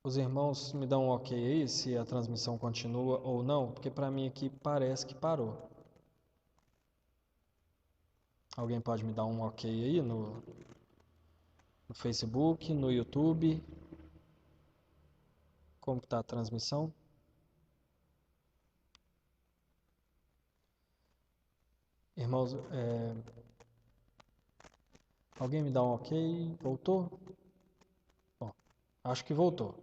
Os irmãos me dão um ok aí se a transmissão continua ou não, porque para mim aqui parece que parou. Alguém pode me dar um ok aí no Facebook, no YouTube? Como está a transmissão? Irmãos, alguém me dá um ok? Voltou? Bom, acho que voltou.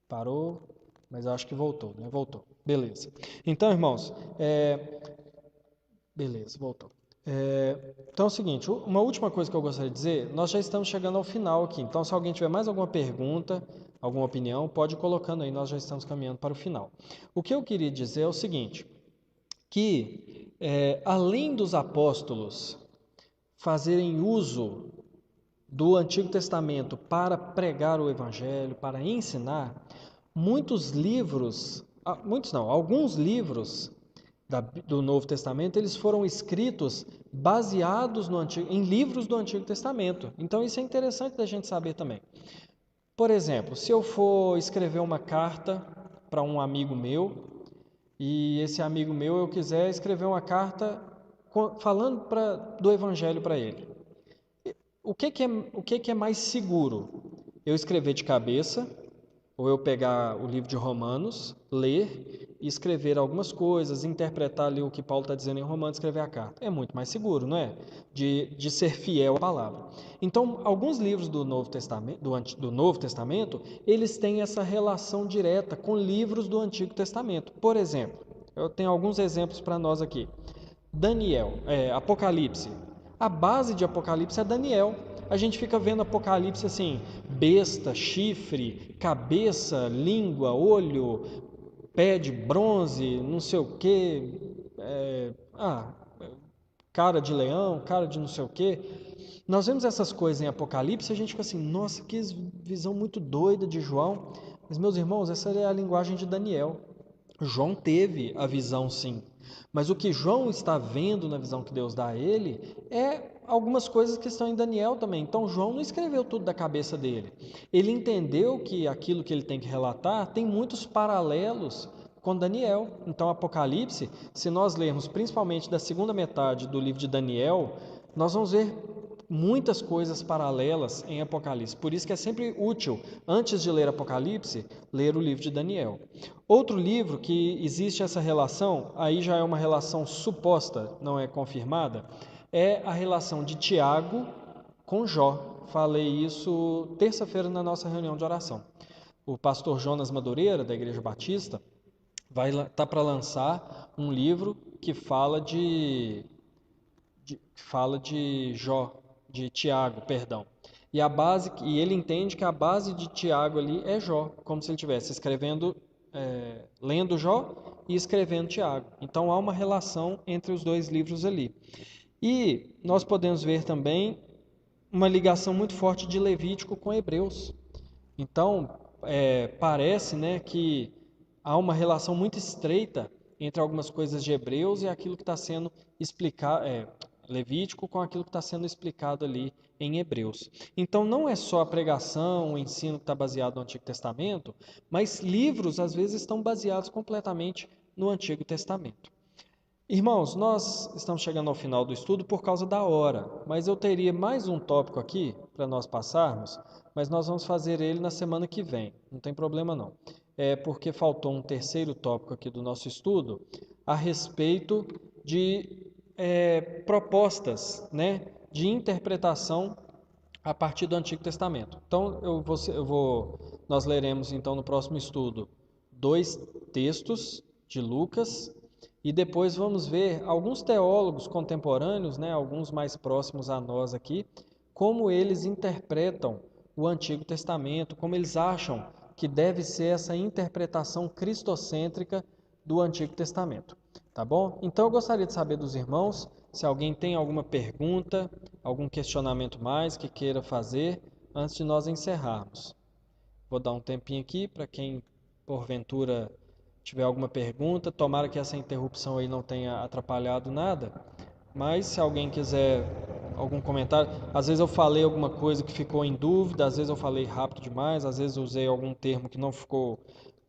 Parou, mas acho que voltou, né? Voltou. Beleza. Então, irmãos, beleza, voltou. Então é o seguinte, uma última coisa que eu gostaria de dizer, nós já estamos chegando ao final aqui, então se alguém tiver mais alguma pergunta, alguma opinião, pode ir colocando aí, nós já estamos caminhando para o final. O que eu queria dizer é o seguinte, que além dos apóstolos fazerem uso do Antigo Testamento para pregar o Evangelho, para ensinar, muitos livros, muitos não, alguns livros do Novo Testamento, eles foram escritos baseados em livros do Antigo Testamento. Então isso é interessante da gente saber também. Por exemplo, se eu for escrever uma carta para um amigo meu, e esse amigo meu eu quiser escrever uma carta falando do Evangelho para ele. O que é mais seguro? Eu escrever de cabeça, ou eu pegar o livro de Romanos, ler e escrever algumas coisas, interpretar ali o que Paulo está dizendo em Romanos, escrever a carta. É muito mais seguro, não é? De ser fiel à palavra. Então, alguns livros do Novo Testamento, do Novo Testamento, eles têm essa relação direta com livros do Antigo Testamento. Por exemplo, eu tenho alguns exemplos para nós aqui. Apocalipse. A base de Apocalipse é Daniel. A gente fica vendo Apocalipse assim, besta, chifre, cabeça, língua, olho, pé de bronze, não sei o quê, cara de leão, cara de não sei o quê. Nós vemos essas coisas em Apocalipse e a gente fica assim, nossa, que visão muito doida de João. Mas, meus irmãos, essa é a linguagem de Daniel. João teve a visão, sim, mas o que João está vendo na visão que Deus dá a ele é algumas coisas que estão em Daniel também. Então, João não escreveu tudo da cabeça dele. Ele entendeu que aquilo que ele tem que relatar tem muitos paralelos com Daniel. Então, Apocalipse, se nós lermos principalmente da segunda metade do livro de Daniel, nós vamos ver muitas coisas paralelas em Apocalipse. Por isso que é sempre útil, antes de ler Apocalipse, ler o livro de Daniel. Outro livro que existe essa relação, aí já é uma relação suposta, não é confirmada, é a relação de Tiago com Jó. Falei isso terça-feira na nossa reunião de oração. O pastor Jonas Madureira, da Igreja Batista, tá para lançar um livro que fala de Jó, de Tiago, perdão. E ele entende que a base de Tiago ali é Jó, como se ele estivesse escrevendo, lendo Jó e escrevendo Tiago. Então há uma relação entre os dois livros ali. E nós podemos ver também uma ligação muito forte de Levítico com Hebreus. Então, parece, né, que há uma relação muito estreita entre algumas coisas de Hebreus e aquilo que está sendo explicado, Levítico com aquilo que está sendo explicado ali em Hebreus. Então, não é só a pregação, o ensino que está baseado no Antigo Testamento, mas livros às vezes estão baseados completamente no Antigo Testamento. Irmãos, nós estamos chegando ao final do estudo por causa da hora, mas eu teria mais um tópico aqui para nós passarmos, mas nós vamos fazer ele na semana que vem, não tem problema não. é porque faltou um terceiro tópico aqui do nosso estudo a respeito de propostas, né, de interpretação a partir do Antigo Testamento. Então, nós leremos então no próximo estudo 2 textos de Lucas e depois vamos ver alguns teólogos contemporâneos, né, alguns mais próximos a nós aqui, como eles interpretam o Antigo Testamento, como eles acham que deve ser essa interpretação cristocêntrica do Antigo Testamento. Tá bom? Então eu gostaria de saber dos irmãos se alguém tem alguma pergunta, algum questionamento mais que queira fazer antes de nós encerrarmos. Vou dar um tempinho aqui para quem porventura tiver alguma pergunta. Tomara que essa interrupção aí não tenha atrapalhado nada. Mas se alguém quiser algum comentário, às vezes eu falei alguma coisa que ficou em dúvida, às vezes eu falei rápido demais, às vezes eu usei algum termo que não ficou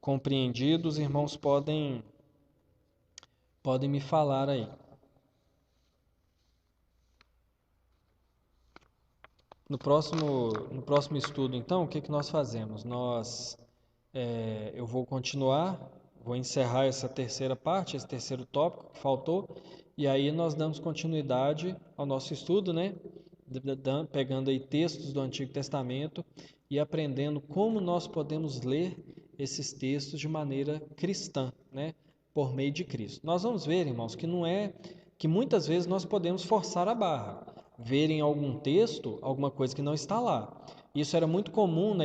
compreendido, os irmãos podem me falar aí. No próximo estudo, então, o que que nós fazemos? Eu vou continuar, vou encerrar essa terceira parte, esse terceiro tópico que faltou, e aí nós damos continuidade ao nosso estudo, né? Pegando aí textos do Antigo Testamento e aprendendo como nós podemos ler esses textos de maneira cristã, né? Por meio de Cristo. Nós vamos ver, irmãos, que muitas vezes nós podemos forçar a barra, ver em algum texto alguma coisa que não está lá. Isso era muito comum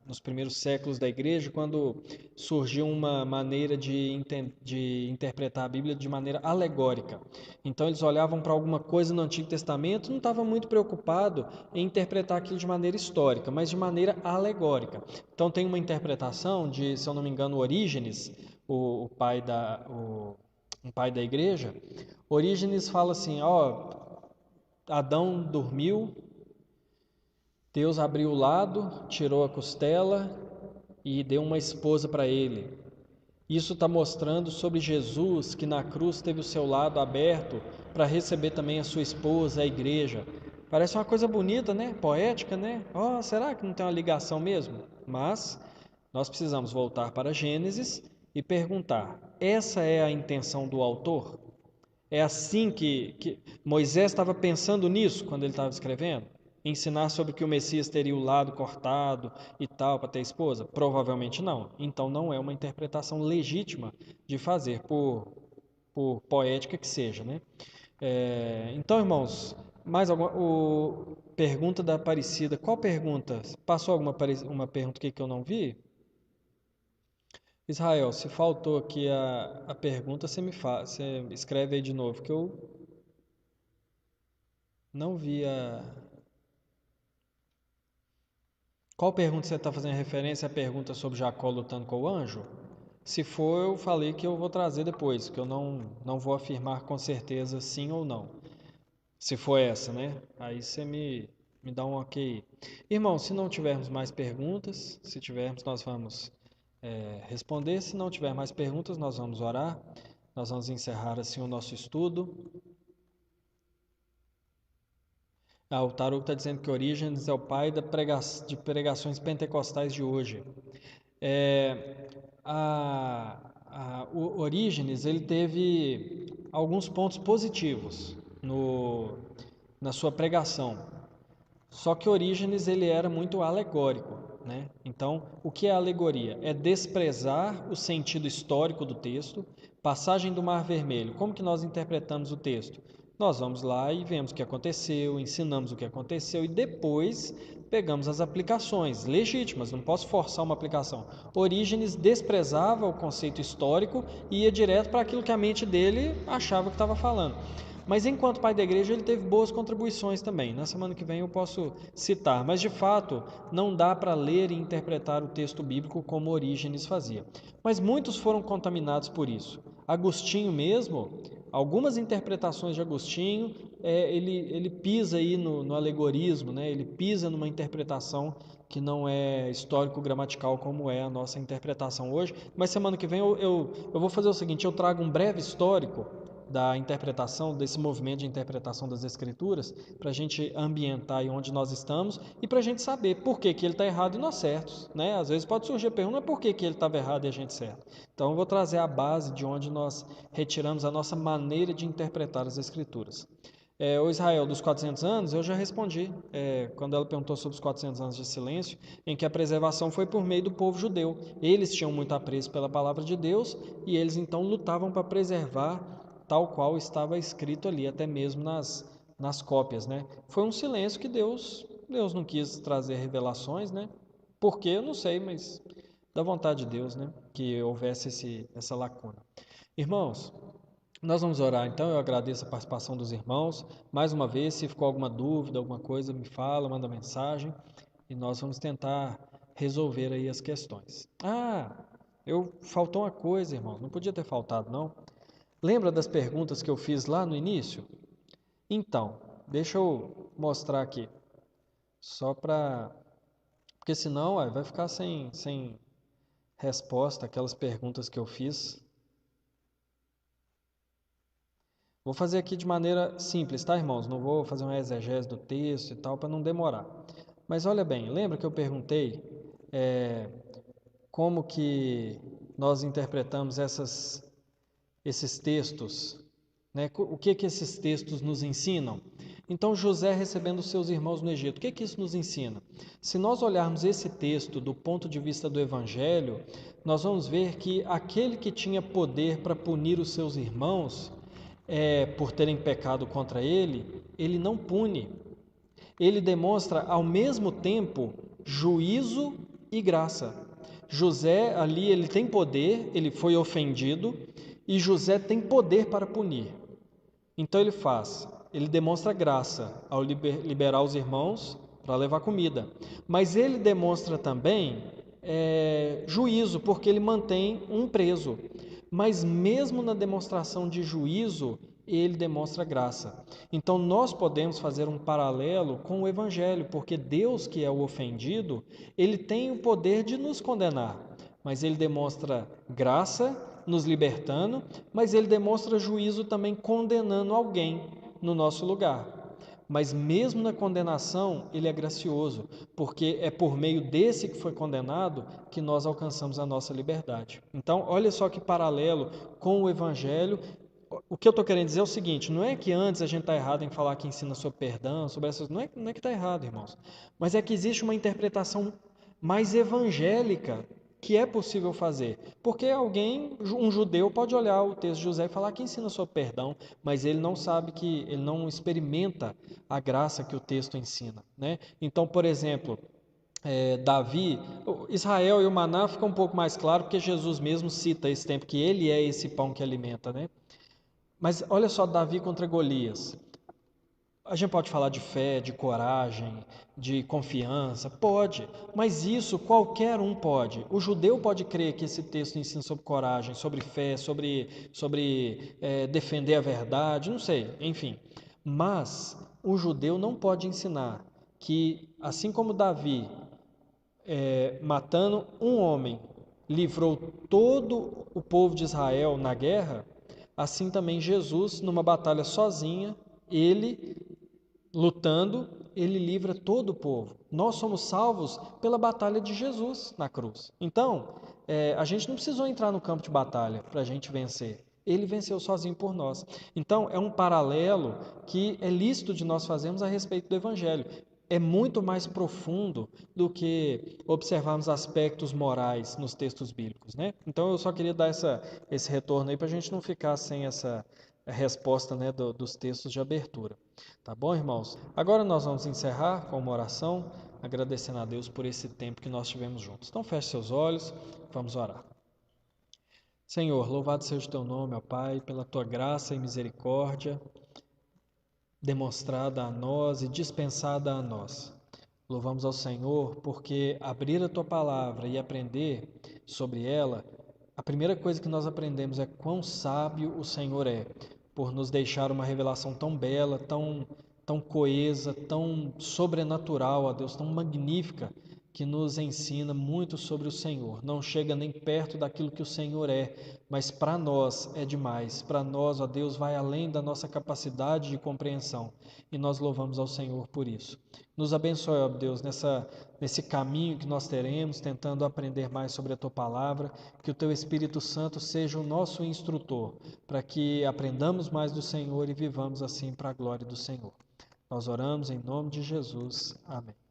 nos primeiros séculos da igreja, quando surgiu uma maneira de interpretar a Bíblia de maneira alegórica. Então eles olhavam para alguma coisa no Antigo Testamento, não estavam muito preocupado em interpretar aquilo de maneira histórica, mas de maneira alegórica. Então tem uma interpretação de, se eu não me engano, Orígenes, um pai da igreja. Orígenes fala assim, Adão dormiu, Deus abriu o lado, tirou a costela e deu uma esposa para ele. Isso está mostrando sobre Jesus, que na cruz teve o seu lado aberto para receber também a sua esposa, a igreja. Parece uma coisa bonita, né? Poética, né? Será que não tem uma ligação mesmo? Mas nós precisamos voltar para Gênesis e perguntar: essa é a intenção do autor? É assim que Moisés estava pensando nisso quando ele estava escrevendo? Ensinar sobre que o Messias teria o lado cortado e tal para ter esposa? Provavelmente não. Então não é uma interpretação legítima de fazer, por poética que seja, né? Então, irmãos, mais alguma pergunta da Aparecida? Qual pergunta? Passou uma pergunta aqui que eu não vi? Israel, se faltou aqui a pergunta, você escreve aí de novo, que eu não vi a... Qual pergunta você está fazendo referência à pergunta sobre Jacó lutando com o anjo? Se for, eu falei que eu vou trazer depois, que eu não vou afirmar com certeza sim ou não. Se for essa, né? Aí você me dá um ok. Irmão, se não tivermos mais perguntas, se tivermos, nós vamos responder. Se não tiver mais perguntas, nós vamos orar. Nós vamos encerrar assim o nosso estudo. O Tarugo está dizendo que Orígenes é o pai de pregações pentecostais de hoje. O Orígenes ele teve alguns pontos positivos na sua pregação. Só que Orígenes ele era muito alegórico, né? Então, o que é alegoria? É desprezar o sentido histórico do texto. Passagem do Mar Vermelho. Como que nós interpretamos o texto? Nós vamos lá e vemos o que aconteceu, ensinamos o que aconteceu e depois pegamos as aplicações legítimas, não posso forçar uma aplicação. Orígenes desprezava o conceito histórico e ia direto para aquilo que a mente dele achava que estava falando. Mas enquanto pai da igreja ele teve boas contribuições também. Na semana que vem eu posso citar, mas de fato não dá para ler e interpretar o texto bíblico como Orígenes fazia. Mas muitos foram contaminados por isso. Agostinho mesmo, algumas interpretações de Agostinho, ele pisa aí no alegorismo, né? Ele pisa numa interpretação que não é histórico-gramatical como é a nossa interpretação hoje. Mas semana que vem eu vou fazer o seguinte, eu trago um breve histórico da interpretação, desse movimento de interpretação das Escrituras, para a gente ambientar aí onde nós estamos e para a gente saber por que ele está errado e nós certos, né? Às vezes pode surgir a pergunta, por que ele estava errado e a gente certo? Então eu vou trazer a base de onde nós retiramos a nossa maneira de interpretar as Escrituras. O Israel dos 400 anos, eu já respondi, quando ela perguntou sobre os 400 anos de silêncio, em que a preservação foi por meio do povo judeu. Eles tinham muito apreço pela palavra de Deus e eles então lutavam para preservar tal qual estava escrito ali, até mesmo nas cópias, né? Foi um silêncio que Deus não quis trazer revelações, né? Por quê? Eu não sei, mas da vontade de Deus, né? Que houvesse essa lacuna. Irmãos, nós vamos orar então, eu agradeço a participação dos irmãos. Mais uma vez, se ficou alguma dúvida, alguma coisa, me fala, manda mensagem e nós vamos tentar resolver aí as questões. Faltou uma coisa, irmão, não podia ter faltado, não. Lembra das perguntas que eu fiz lá no início? Então, deixa eu mostrar aqui, só para... Porque senão vai ficar sem resposta aquelas perguntas que eu fiz. Vou fazer aqui de maneira simples, tá, irmãos? Não vou fazer uma exegese do texto e tal, para não demorar. Mas olha bem, lembra que eu perguntei como que nós interpretamos esses textos, né? O que esses textos nos ensinam? Então, José recebendo seus irmãos no Egito, o que isso nos ensina? Se nós olharmos esse texto do ponto de vista do Evangelho, nós vamos ver que aquele que tinha poder para punir os seus irmãos, por terem pecado contra ele não pune. Ele demonstra ao mesmo tempo juízo e graça. José ali, ele tem poder, ele foi ofendido e José tem poder para punir. Então ele demonstra graça ao liberar os irmãos para levar comida. Mas ele demonstra também juízo, porque ele mantém um preso. Mas mesmo na demonstração de juízo, ele demonstra graça. Então nós podemos fazer um paralelo com o Evangelho, porque Deus, que é o ofendido, ele tem o poder de nos condenar, mas ele demonstra graça, nos libertando, mas ele demonstra juízo também condenando alguém no nosso lugar. Mas mesmo na condenação, ele é gracioso, porque é por meio desse que foi condenado que nós alcançamos a nossa liberdade. Então, olha só que paralelo com o Evangelho. O que eu estou querendo dizer é o seguinte, não é que antes a gente está errado em falar que ensina sobre perdão, sobre essas... Não é que está errado, irmãos. Mas é que existe uma interpretação mais evangélica que é possível fazer. Porque um judeu pode olhar o texto de José e falar que ensina sobre perdão, mas ele não sabe ele não experimenta a graça que o texto ensina, né? Então, por exemplo, Davi, Israel e o maná fica um pouco mais claro porque Jesus mesmo cita esse tempo que ele é esse pão que alimenta, né? Mas olha só Davi contra Golias. A gente pode falar de fé, de coragem, de confiança, pode, mas isso qualquer um pode. O judeu pode crer que esse texto ensina sobre coragem, sobre fé, sobre defender a verdade, não sei, enfim. Mas o judeu não pode ensinar que, assim como Davi, matando um homem, livrou todo o povo de Israel na guerra, assim também Jesus, numa batalha sozinha, ele lutando, ele livra todo o povo. Nós somos salvos pela batalha de Jesus na cruz. Então, a gente não precisou entrar no campo de batalha para a gente vencer. Ele venceu sozinho por nós. Então, é um paralelo que é lícito de nós fazermos a respeito do Evangelho. É muito mais profundo do que observarmos aspectos morais nos textos bíblicos, né? Então, eu só queria dar esse retorno aí para a gente não ficar sem essa resposta, né, dos textos de abertura. Tá bom, irmãos? Agora nós vamos encerrar com uma oração, agradecendo a Deus por esse tempo que nós tivemos juntos. Então, feche seus olhos, vamos orar. Senhor, louvado seja o teu nome, ó Pai, pela tua graça e misericórdia demonstrada a nós e dispensada a nós. Louvamos ao Senhor porque abrir a tua palavra e aprender sobre ela, a primeira coisa que nós aprendemos é quão sábio o Senhor é, por nos deixar uma revelação tão bela, tão coesa, tão sobrenatural, ó Deus, tão magnífica, que nos ensina muito sobre o Senhor. Não chega nem perto daquilo que o Senhor é, mas para nós é demais. Para nós, ó Deus, vai além da nossa capacidade de compreensão. E nós louvamos ao Senhor por isso. Nos abençoe, ó Deus, nesse caminho que nós teremos, tentando aprender mais sobre a Tua Palavra, que o Teu Espírito Santo seja o nosso instrutor, para que aprendamos mais do Senhor e vivamos assim para a glória do Senhor. Nós oramos em nome de Jesus. Amém.